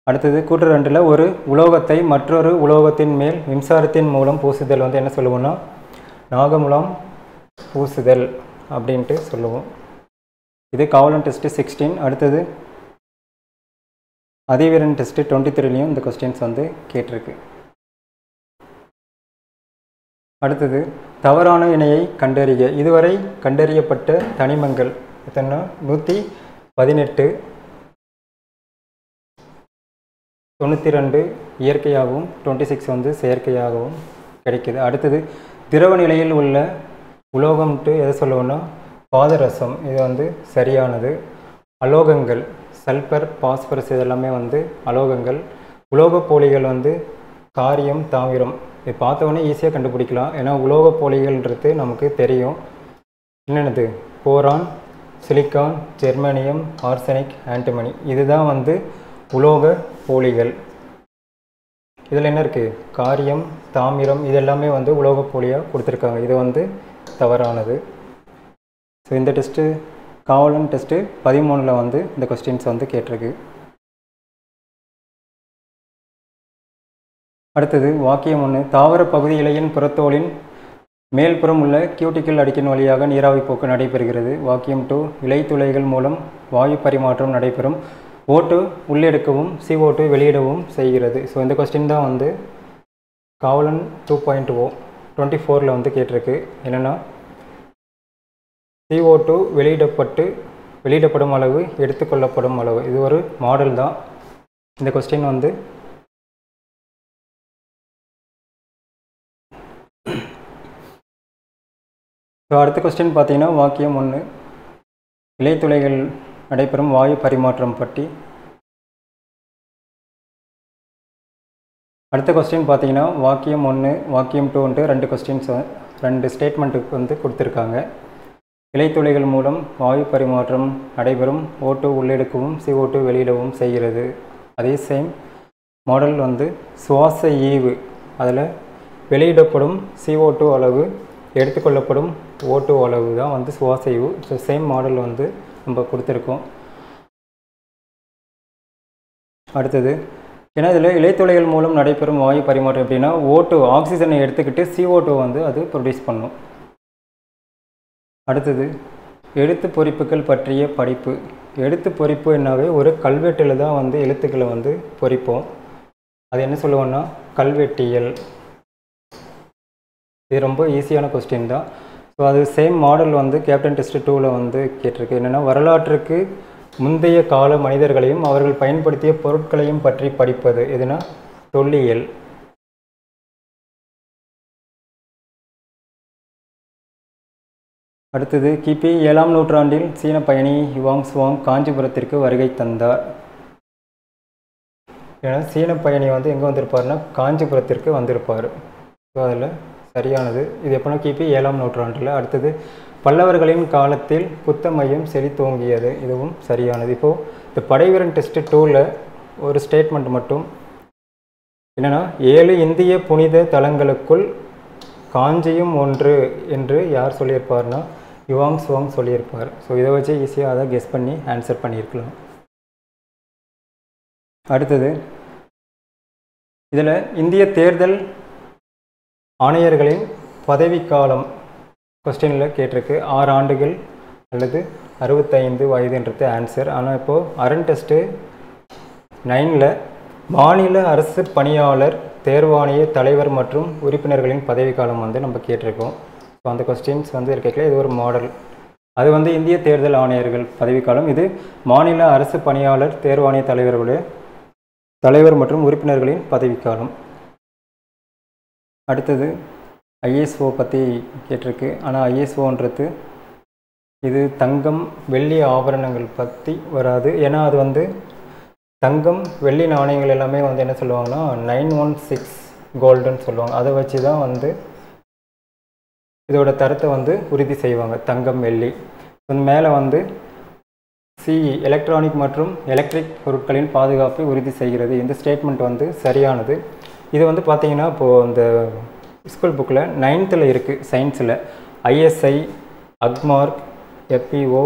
அடுத்தது கூற்று 2ல் ஒரு உலோகத்தை மற்றொரு உலோகத்தின் மேல் மின்சாரத்தின் மூலம் பூசுதல் வந்து என்ன சொல்லுவோம்னா நாகமுலாம் பூசுதல் அப்படின்ட்டு சொல்லுவோம். இது காவலன் டெஸ்ட்டு 16. அடுத்தது அதிவீரன் டெஸ்ட்டு 23லையும் இந்த கொஸ்டின்ஸ் வந்து கேட்டிருக்கு. அடுத்தது தவறான இணையை கண்டறிய. இதுவரை கண்டறியப்பட்ட தனிமங்கள் எத்தனை? 118. 92 இயற்கையாகவும் 26 வந்து செயற்கையாகவும் கிடைக்குது. அடுத்தது திரவ நிலையில் உள்ள உலோகம்ட்டு எதை சொல்லுவோம்னா பாதரசம். இது வந்து சரியானது. அலோகங்கள் சல்பர், பாஸ்பரஸ், இதெல்லாமே வந்து அலோகங்கள். உலோகப் போலிகள் வந்து காரியம், தாமிரம். இது பார்த்தவொடனே ஈஸியாக கண்டுபிடிக்கலாம். ஏன்னா உலோகப் போலிகள்ன்றது நமக்கு தெரியும். என்னென்னது? போரான், சிலிக்கான், ஜெர்மானியம், ஆர்சனிக், ஆன்டிமனி. இதுதான் வந்து உலோக போலிகள். இதில் என்ன இருக்குது? காரியம், தாமிரம், இதெல்லாமே வந்து உலோகப் போலியாக கொடுத்துருக்காங்க. இது வந்து தவறானது. ஸோ இந்த டெஸ்ட்டு காவலன் டெஸ்ட்டு 13ல் வந்து இந்த கொஸ்டின்ஸ் வந்து கேட்டிருக்கு. அடுத்தது வாக்கியம் 1 தாவர பகுதி இலையின் புறத்தோலின் மேல்புறம் உள்ள கியூட்டிக்கல் அடுக்கின் வழியாக நீராவி போக்கு நடைபெறுகிறது. வாக்கியம் 2 இலை துளைகள் மூலம் வாயு பரிமாற்றம் நடைபெறும். O2 உள்ளெடுக்கவும் CO2 வெளியிடவும் செய்கிறது. ஸோ இந்த கொஸ்டின் தான் வந்து காவலன் 2.0 24ல் வந்து கேட்டிருக்கு. என்னென்னா CO2 வெளியிடப்படும் அளவு, எடுத்துக்கொள்ளப்படும் அளவு. இது ஒரு மாடல் தான். இந்த கொஸ்டின் வந்து ஸோ அடுத்த கொஸ்டின் பார்த்தீங்கன்னா வாக்கியம் 1 இலைத்துளைகள் நடைபெறும் வாயு பரிமாற்றம் பற்றி. அடுத்த கொஸ்டின் பார்த்தீங்கன்னா வாக்கியம் 1 வாக்கியம் 2 2 கொஸ்டின்ஸ் 2 ஸ்டேட்மெண்ட்டுக்கு வந்து கொடுத்துருக்காங்க. இலைத்துளைகள் மூலம் வாயு பரிமாற்றம் நடைபெறும். O2 உள்ளெடுக்கவும் CO2 வெளியிடவும் செய்கிறது. அதே சேம் மாடல் வந்து சுவாச ஈவு. அதில் வெளியிடப்படும் CO2 அளவு, எடுத்துக்கொள்ளப்படும் O2 அளவு தான் வந்து சுவாச ஈவு. ஸோ சேம் மாடல் வந்து நம்ம கொடுத்துருக்கோம். அடுத்தது ஏன்னா இதில் இலைத்துளைகள் மூலம் நடைபெறும் வாயு பரிமாற்றம் எப்படின்னா O2 ஆக்சிஜனை எடுத்துக்கிட்டு CO2 வந்து அது ப்ரொடியூஸ் பண்ணும். அடுத்தது எழுத்து பொறிப்புகள் பற்றிய படிப்பு. எழுத்து பொறிப்பு என்னாவே ஒரு கல்வெட்டில் தான் வந்து எழுத்துக்களை வந்து பொறிப்போம். அது என்ன சொல்லுவோம்னா கல்வெட்டியல். இது ரொம்ப ஈஸியான கொஸ்டின் தான். ஸோ அது சேம் மாடல் வந்து கேப்டன் டெஸ்ட் 2ல் வந்து கேட்டிருக்கு. என்னென்னா வரலாற்றுக்கு முந்தைய கால மனிதர்களையும் அவர்கள் பயன்படுத்திய பொருட்களையும் பற்றி படிப்பது எதுனா தொல்லியல். அடுத்தது கிபி 7ஆம் நூற்றாண்டில் சீன பயணி யுவாங்சுவாங் காஞ்சிபுரத்திற்கு வருகை தந்தார். ஏன்னா சீன பயணி வந்து எங்கே வந்திருப்பார்னா காஞ்சிபுரத்திற்கு வந்திருப்பார். ஸோ அதில் சரியானது. இது எப்போனா கிபி 7ஆம் நூற்றாண்டில். அடுத்தது பல்லவர்களின் காலத்தில் புத்த மையம் செழித்தோங்கியது. இதுவும் சரியானது. இப்போது இந்த படைவீரன் டெஸ்ட் 2ல் ஒரு ஸ்டேட்மெண்ட் மட்டும் என்னென்னா 7 இந்திய புனித தலங்களுக்குள் காஞ்சியும் ஒன்று என்று யார் சொல்லியிருப்பார்னா யுவாங்சுவாங் சொல்லியிருப்பார். ஸோ இதை வச்சு ஈஸியாக அதை கெஸ் பண்ணி ஆன்சர் பண்ணியிருக்கலாம். அடுத்தது இதில் இந்திய தேர்தல் ஆணையர்களின் பதவிக்காலம் கொஸ்டினில் கேட்டிருக்கு. 6 ஆண்டுகள் அல்லது 65 வயதுன்றது ஆன்சர். ஆனால் இப்போது அரண் டெஸ்ட்டு 9ல் மாநில அரசு பணியாளர் தேர்வாணைய தலைவர் மற்றும் உறுப்பினர்களின் பதவிக்காலம் வந்து நம்ம கேட்டிருக்கோம். ஸோ அந்த கொஸ்டின்ஸ் வந்து இருக்கல. இது ஒரு மாடல். அது வந்து இந்திய தேர்தல் ஆணையர்கள் பதவிக்காலம். இது மாநில அரசு பணியாளர் தேர்வாணைய தலைவர் மற்றும் உறுப்பினர்களின் பதவிக்காலம். அடுத்தது ஐஎஸ்ஓ பற்றி கேட்டிருக்கு. ஆனால் ஐஎஸ்ஓன்றது இது தங்கம் வெள்ளி ஆபரணங்கள் பற்றி வராது. ஏன்னா அது வந்து தங்கம் வெள்ளி நாணயங்கள் எல்லாமே வந்து என்ன சொல்லுவாங்கன்னா 916 கோல்டுன்னு சொல்லுவாங்க. அதை வச்சு தான் வந்து இதோட தரத்தை வந்து உறுதி செய்வாங்க, தங்கம் வெள்ளி. மேலே வந்து சிஇ எலக்ட்ரானிக் மற்றும் எலக்ட்ரிக் பொருட்களின் பாதுகாப்பை உறுதி செய்கிறது. இந்த ஸ்டேட்மெண்ட் வந்து சரியானது. இது வந்து பார்த்திங்கன்னா இப்போது இந்த ஸ்கூல் புக்கில் 9th இருக்குது சயின்ஸில். ஐஎஸ்ஐ, அக்மார்க், எஃப்பிஓ,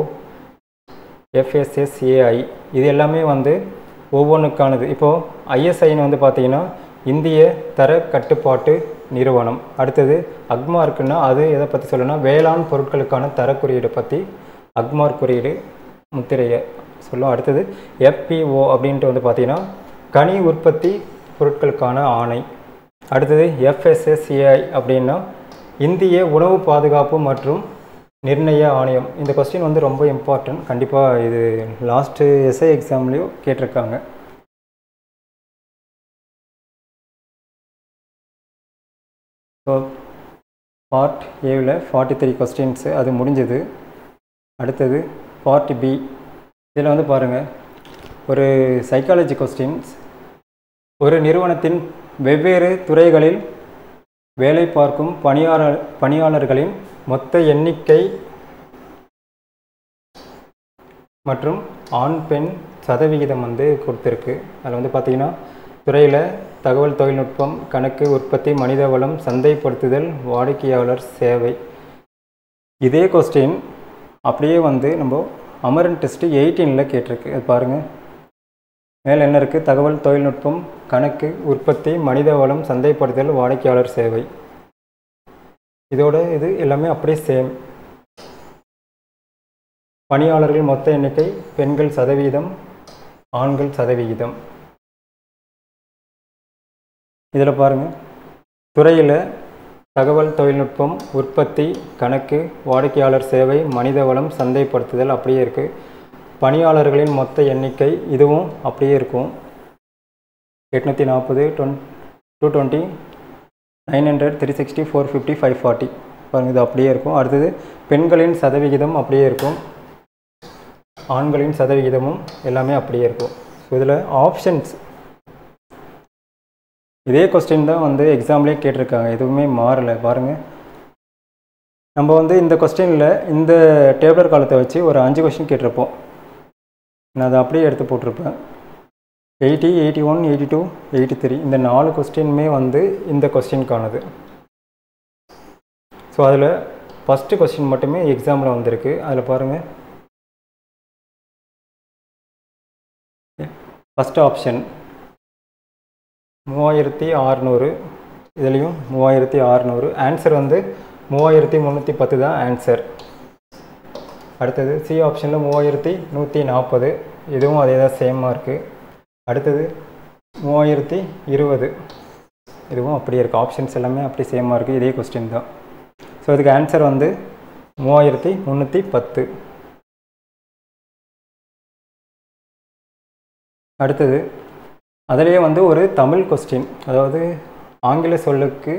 எஃப்எஸ்எஸ்ஏஐ இது எல்லாமே வந்து ஒவ்வொன்றுக்கானது. இப்போது ஐஎஸ்ஐன்னு வந்து பார்த்திங்கன்னா இந்திய தர கட்டுப்பாட்டு நிறுவனம். அடுத்தது அக்மார்க்குன்னா அது எதை பற்றி சொல்லணும்னா வேளாண் பொருட்களுக்கான தரக்குறியீடு பற்றி அக்மார்க் குறியீடு முத்திரையை சொல்லும். அடுத்தது எஃப்பிஓ அப்படின்ட்டு வந்து பார்த்திங்கன்னா கனி உற்பத்தி பொருட்களுக்கான ஆணை. அடுத்தது எஃப்எஸ்எஸ்ஏஐ அப்படின்னா இந்திய உணவு பாதுகாப்பு மற்றும் நிர்ணய ஆணையம். இந்த கொஸ்டின் வந்து ரொம்ப இம்பார்ட்டன்ட். கண்டிப்பாக இது லாஸ்ட்டு எஸ்ஐ எக்ஸாம்லேயும் கேட்டிருக்காங்க. ஸோ பார்ட் ஏவில் 43 கொஸ்டின்ஸு அது முடிஞ்சது. அடுத்தது பார்ட் பி. இதில் வந்து பாருங்கள், ஒரு சைக்காலஜி கொஸ்டின்ஸ். ஒரு நிறுவனத்தின் வெவ்வேறு துறைகளில் வேலை பார்க்கும் பணியாளர்களின் மொத்த எண்ணிக்கை மற்றும் ஆண் பெண் சதவிகிதம் வந்து கொடுத்துருக்கு. அதில் வந்து பார்த்திங்கன்னா துறையில் தகவல் தொழில்நுட்பம், கணக்கு, உற்பத்தி, மனிதவளம், சந்தைப்படுத்துதல், வாடிக்கையாளர் சேவை. இதே கொஸ்டின் அப்படியே வந்து நம்ம அமரன் டெஸ்ட்டு 18ல் கேட்டிருக்கு. அது பாருங்கள், மேலே என்ன இருக்குது? தகவல் தொழில்நுட்பம், கணக்கு, உற்பத்தி, மனிதவளம், சந்தைப்படுத்துதல், வாடிக்கையாளர் சேவை. இதோட இது எல்லாமே அப்படியே சேம். பணியாளர்கள் மொத்த எண்ணிக்கை, பெண்கள் சதவீதம், ஆண்கள் சதவிகிதம். இதில் பாருங்கள், துறையில் தகவல் தொழில்நுட்பம், உற்பத்தி, கணக்கு, வாடிக்கையாளர் சேவை, மனிதவளம், சந்தைப்படுத்துதல் அப்படியே இருக்குது. பணியாளர்களின் மொத்த எண்ணிக்கை இதுவும் அப்படியே இருக்கும். 840, 220, 900, 360, 450, 540 பாருங்கள், இது அப்படியே இருக்கும். அடுத்தது பெண்களின் சதவிகிதம் அப்படியே இருக்கும், ஆண்களின் சதவிகிதமும் எல்லாமே அப்படியே இருக்கும். ஸோ இதில் ஆப்ஷன்ஸ் இதே கொஸ்டின் தான் வந்து எக்ஸாம்லேயே கேட்டிருக்காங்க, எதுவுமே மாறலை. பாருங்கள், நம்ம வந்து இந்த கொஸ்டினில் இந்த டேபிளர் காலத்தை வச்சு ஒரு 5 கொஸ்டின் கேட்டிருப்போம். நான் அதை அப்படியே எடுத்து போட்டிருப்பேன். 80, 81, 82, 83 இந்த 4 கொஸ்டினுமே வந்து இந்த கொஸ்டினுக்கானது. ஸோ அதில் ஃபஸ்ட்டு கொஸ்டின் மட்டுமே எக்ஸாமில் வந்திருக்கு. அதில் பாருங்கள், ஃபஸ்ட்டு ஆப்ஷன் 3600, இதுலேயும் 3600. ஆன்சர் வந்து 3310 தான் ஆன்சர். அடுத்தது சி ஆப்ஷனில் 3140, இதுவும் அதே தான் சேமாக இருக்குது. அடுத்தது 3020, இதுவும் அப்படியே இருக்குது. ஆப்ஷன்ஸ் எல்லாமே அப்படி சேமாக இருக்குது. இதே கொஸ்டின் தான். ஸோ இதுக்கு ஆன்சர் வந்து 3310. அடுத்தது அதிலேயே வந்து ஒரு தமிழ் கொஸ்டின், அதாவது ஆங்கில சொல்லுக்கு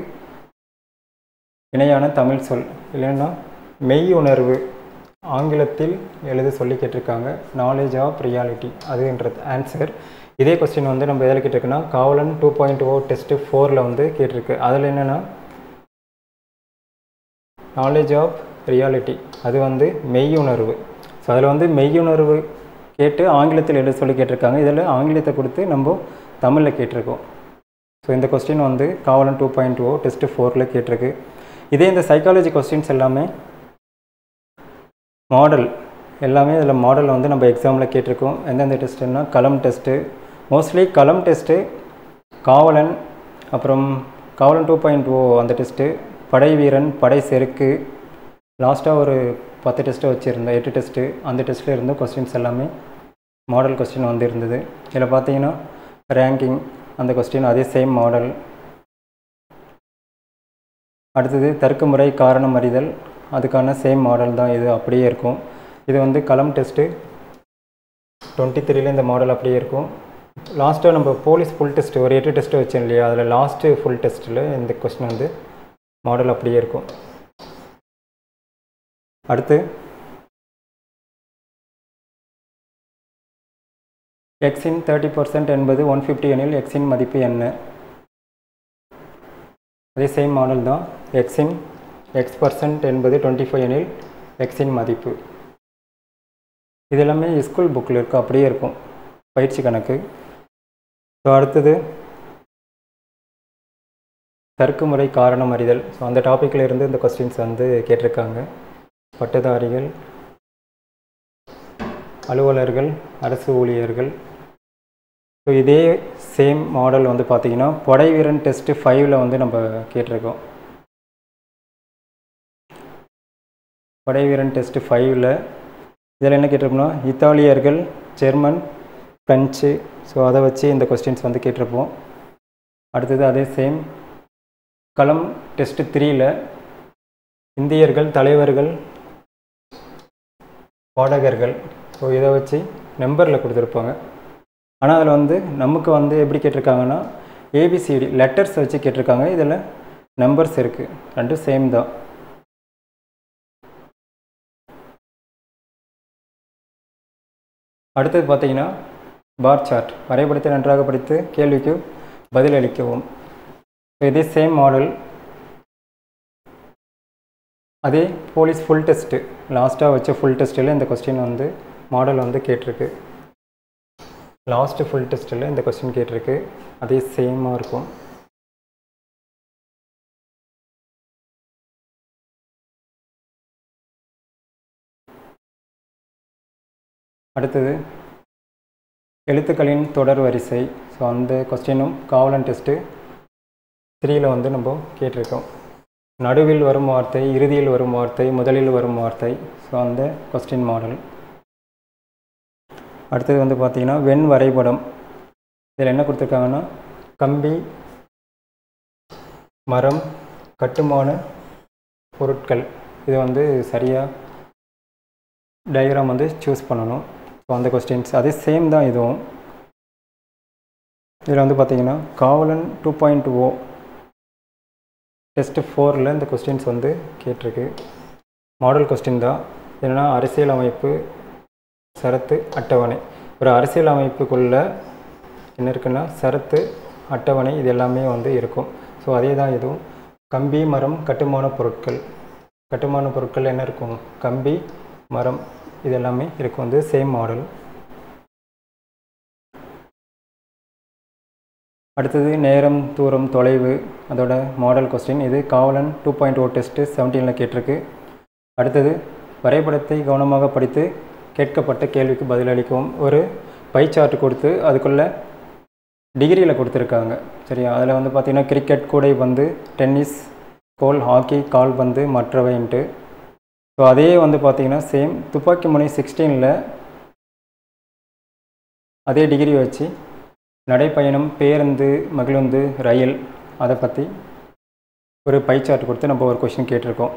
இணையான தமிழ் சொல் இல்லைன்னா மெய் உணர்வு ஆங்கிலத்தில் எழுத சொல்லி கேட்டிருக்காங்க. நாலேஜ் ஆஃப் ரியாலிட்டி அதுன்றது ஆன்சர். இதே கொஸ்டின் வந்து நம்ம எதில் கேட்டிருக்குன்னா காவலன் 2.0 டெஸ்ட்டு 4 வந்து கேட்டிருக்கு. அதில் என்னென்னா நாலேஜ் ஆஃப் ரியாலிட்டி அது வந்து மெய்யுணர்வு. ஸோ அதில் வந்து மெய்யுணர்வு கேட்டு ஆங்கிலத்தில் எழுத சொல்லி கேட்டிருக்காங்க. இதில் ஆங்கிலத்தை கொடுத்து நம்ம தமிழில் கேட்டிருக்கோம். ஸோ இந்த கொஸ்டின் வந்து காவலன் 2.0 டெஸ்ட்டு 4 கேட்டிருக்கு. இதே இந்த சைக்காலஜி கொஸ்டின்ஸ் எல்லாமே மாடல் எல்லாமே இதில் மாடல் வந்து நம்ம எக்ஸாமில் கேட்டிருக்கோம். எந்தெந்த டெஸ்ட்டுன்னா களம் டெஸ்ட்டு, மோஸ்ட்லி களம் டெஸ்ட்டு, காவலன், அப்புறம் காவலன் 2.0 அந்த டெஸ்ட்டு, படை வீரன், படை செருக்கு, லாஸ்ட்டாக ஒரு 10 டெஸ்ட்டு வச்சுருந்தேன், 8 டெஸ்ட்டு. அந்த டெஸ்ட்டில் இருந்த கொஸ்டின்ஸ் எல்லாமே மாடல் கொஸ்டின் வந்து இருந்தது. இதில் பார்த்தீங்கன்னா ரேங்கிங் அந்த கொஸ்டின் அதே சேம் மாடல். அடுத்தது தர்க்க முறை காரணம் அறிதல் அதுக்கான சேம் மாடல் தான், இது அப்படியே இருக்கும். இது வந்து களம் டெஸ்ட்டு 23 இந்த மாடல் அப்படியே இருக்கும். லாஸ்ட்டாக நம்ம போலீஸ் ஃபுல் டெஸ்ட்டு ஒரு 8 டெஸ்ட்டு வச்சோம் இல்லையா, அதில் லாஸ்ட்டு ஃபுல் டெஸ்ட்டில் இந்த கொஸ்டின் வந்து மாடல் அப்படியே இருக்கும். அடுத்து எக்ஸின் 30% என்பது 150 எனில் எக்ஸின் மதிப்பு என்ன? அதே சேம் மாடல் தான். எக்ஸின் X% என்பது 25 எனில் எக்ஸின் மதிப்பு. இது எல்லாமே ஸ்கூல் புக்கில் இருக்குது, அப்படியே இருக்கும் பயிற்சி கணக்கு. ஸோ அடுத்தது தர்க்க முறை காரணம் அறிதல். ஸோ அந்த டாப்பிக்கில் இருந்து இந்த கொஸ்டின்ஸ் வந்து கேட்டிருக்காங்க. பட்டதாரிகள், அலுவலர்கள், அரசு ஊழியர்கள். ஸோ இதே சேம் மாடல் வந்து பார்த்திங்கன்னா படை வீரன் டெஸ்ட்டு 5 வந்து நம்ம கேட்டிருக்கோம். படை வீரன் டெஸ்ட்டு 5 இதில் என்ன கேட்டிருப்போம்னா இத்தாலியர்கள், ஜெர்மன், ஃப்ரெஞ்சு. ஸோ அதை வச்சு இந்த கொஸ்டின்ஸ் வந்து கேட்டிருப்போம். அடுத்தது அதே சேம் களம் டெஸ்ட்டு 3 இந்தியர்கள், தலைவர்கள், பாடகர்கள். ஸோ இதை வச்சு நம்பரில் கொடுத்துருப்பாங்க. ஆனால் அதில் வந்து நமக்கு வந்து எப்படி கேட்டிருக்காங்கன்னா ஏபிசிடி லெட்டர்ஸ் வச்சு கேட்டிருக்காங்க. இதில் நம்பர்ஸ் இருக்குது, ரெண்டும் சேம் தான். அடுத்தது பார்த்தீங்கன்னா பார் சார்ட், வரைபடத்தை நன்றாக படித்து கேள்விக்கு பதிலளிக்கவும். இதே சேம் மாடல். அதே போலீஸ் ஃபுல் டெஸ்ட்டு லாஸ்ட்டாக வச்ச ஃபுல் டெஸ்ட்டில் இந்த கொஸ்டின் வந்து மாடல் வந்து கேட்டிருக்கு. லாஸ்ட்டு ஃபுல் டெஸ்ட்டில் இந்த கொஸ்டின் கேட்டிருக்கு. அதே சேமாக இருக்கும். அடுத்தது எழுத்துக்களின் தொடர் வரிசை. ஸோ அந்த கொஸ்டினும் காவலன் டெஸ்ட்டு 3 வந்து நம்ம கேட்டிருக்கோம். நடுவில் வரும் வார்த்தை, இறுதியில் வரும் வார்த்தை, முதலில் வரும் வார்த்தை. ஸோ அந்த கொஸ்டின் மாடல். அடுத்தது வந்து பார்த்திங்கன்னா வெண் வரைபடம். இதில் என்ன கொடுத்துருக்காங்கன்னா கம்பி, மரம், கட்டுமான பொருட்கள். இது வந்து சரியாக டயக்ராம் வந்து சூஸ் பண்ணணும். ஸோ அந்த கொஸ்டின்ஸ் அதே சேம் தான் இதுவும். இதில் வந்து பார்த்திங்கன்னா காவலன் 2.0 டெஸ்ட்டு 4 இந்த கொஸ்டின்ஸ் வந்து கேட்டிருக்கு. மாடல் கொஸ்டின் தான். என்னென்னா அரசியல் அமைப்பு, சரத்து, அட்டவணை. ஒரு அரசியல் அமைப்புக்குள்ளே என்ன இருக்குன்னா சரத்து, அட்டவணை இது எல்லாமே வந்து இருக்கும். ஸோ அதே தான் இதுவும். கம்பி, மரம், கட்டுமான பொருட்கள். கட்டுமான பொருட்கள் என்ன இருக்கும்? கம்பி, மரம் இது எல்லாமே இருக்கும். வந்து சேம் மாடல். அடுத்தது நேரம், தூரம், தொலைவு அதோட மாடல் கொஸ்டின். இது காவலன் 2.0 டெஸ்ட்டு 17 கேட்டிருக்கு. அடுத்தது வரைபடத்தை கவனமாக படித்து கேட்கப்பட்ட கேள்விக்கு பதிலளிக்கவும். ஒரு பை சார்ட் கொடுத்து அதுக்குள்ளே டிகிரியில் கொடுத்துருக்காங்க. சரியா? அதில் வந்து பார்த்திங்கன்னா கிரிக்கெட், கூடைப்பந்து, டென்னிஸ், கோல், ஹாக்கி, கால்பந்து, மற்றவைன்ட்டு. ஸோ அதே வந்து பார்த்திங்கன்னா சேம் துப்பாக்கி முனை 16 அதே டிகிரி வச்சு நடைப்பயணம், பேருந்து, மகிழுந்து, ரயில் அதை பற்றி ஒரு பை சார்ட் கொடுத்து நம்ம ஒரு கொஷின் கேட்டிருக்கோம்.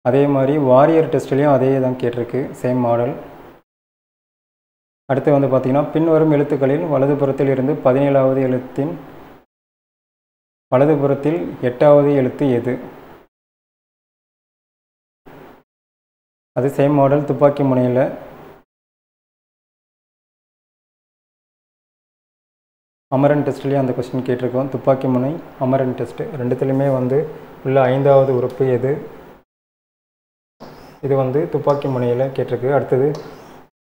அதே மாதிரி வாரியர் டெஸ்ட்லேயும் அதே தான் கேட்டிருக்கு, சேம் மாடல். அடுத்து வந்து பார்த்திங்கன்னா பின்வரும் எழுத்துக்களில் வலதுபுறத்தில் இருந்து 17வது எழுத்தின் வலதுபுறத்தில் 8வது எழுத்து எது? அது சேம் மாடல், துப்பாக்கி முனையில். அமரன் டெஸ்ட்லேயும் அந்த கொஸ்டின் கேட்டிருக்கோம். துப்பாக்கி முனை, அமரன் டெஸ்ட் ரெண்டுத்துலேயுமே வந்து உள்ள 5வது உறுப்பு எது? இது வந்து துப்பாக்கி முனையில் கேட்டிருக்கு. அடுத்தது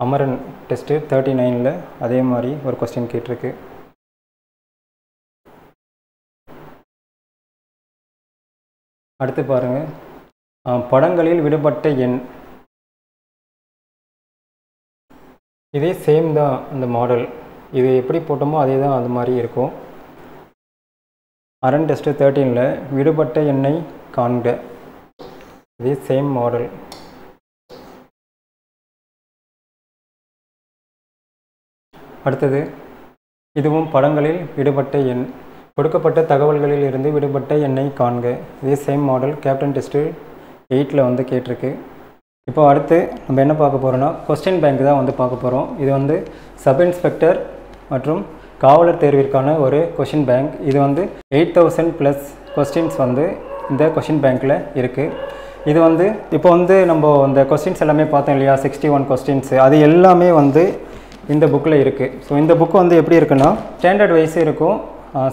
அமரன் டெஸ்ட்டு 39ல் அதே மாதிரி ஒரு கொஸ்டின் கேட்டிருக்கு. அடுத்து பாருங்கள், படங்களில் விடுபட்ட எண். இதே சேம் தான் அந்த மாடல், இது எப்படி போட்டோமோ அதே தான் அது மாதிரி இருக்கும். அரண் டெஸ்ட்டு 13ல் விடுபட்ட எண்ணை காண்க, இதே சேம் மாடல். அடுத்தது இதுவும் படங்களில் விடுபட்ட எண். கொடுக்கப்பட்ட தகவல்களில் இருந்து விடுபட்ட எண்ணை காண்க, இதே சேம் மாடல். கேப்டன் டெஸ்ட்டு 8ல் வந்து கேட்டிருக்கு. இப்போ அடுத்து நம்ம என்ன பார்க்க போகிறோன்னா கொஸ்டின் பேங்க் தான் வந்து பார்க்க போகிறோம். இது வந்து சப் இன்ஸ்பெக்டர் மற்றும் காவலர் தேர்விற்கான ஒரு கொஷின் பேங்க். இது வந்து 8000+ கொஸ்டின்ஸ் வந்து இந்த கொஷின் பேங்க்கில் இருக்குது. இது வந்து இப்போ வந்து நம்ம இந்த கொஸ்டின்ஸ் எல்லாமே பார்த்தோம் இல்லையா, 61 கொஸ்டின்ஸு, அது எல்லாமே வந்து இந்த புக்கில் இருக்குது. ஸோ இந்த புக்கு வந்து எப்படி இருக்குன்னா ஸ்டாண்டர்ட் வைஸ் இருக்கும்,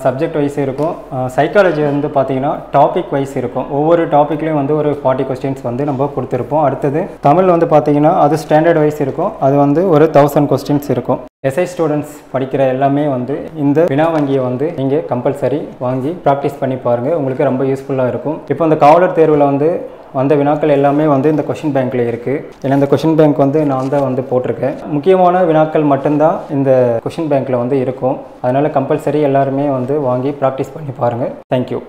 சப்ஜெக்ட் வைஸ் இருக்கும். சைக்காலஜி வந்து பார்த்திங்கன்னா டாபிக் வைஸ் இருக்கும். ஒவ்வொரு டாப்பிக்லேயும் வந்து ஒரு 40 கொஸ்டின்ஸ் வந்து நம்ம கொடுத்துருப்போம். அடுத்தது தமிழ் வந்து பார்த்திங்கன்னா அது ஸ்டாண்டர்ட் வைஸ் இருக்கும், அது வந்து ஒரு 1000 கொஸ்டின்ஸ் இருக்கும். எஸ்ஐ ஸ்டூடெண்ட்ஸ் படிக்கிற எல்லாமே வந்து இந்த வினா வங்கியை வந்து நீங்கள் கம்பல்சரி வாங்கி ப்ராக்டிஸ் பண்ணி பாருங்கள், உங்களுக்கு ரொம்ப யூஸ்ஃபுல்லாக இருக்கும். இப்போ இந்த காவலர் தேர்வில் வந்து வந்த வினாக்கள் எல்லாமே வந்து இந்த கொஷின் பேங்க்கில் இருக்குது. ஏன்னா இந்த கொஷின் பேங்க் வந்து நான் தான் வந்து போட்டிருக்கேன். முக்கியமான வினாக்கள் மட்டும்தான் இந்த கொஷின் பேங்க்கில் வந்து இருக்கும். அதனால் கம்பல்சரி எல்லாருமே வந்து வாங்கி ப்ராக்டிஸ் பண்ணி பாருங்கள். தேங்க்யூ.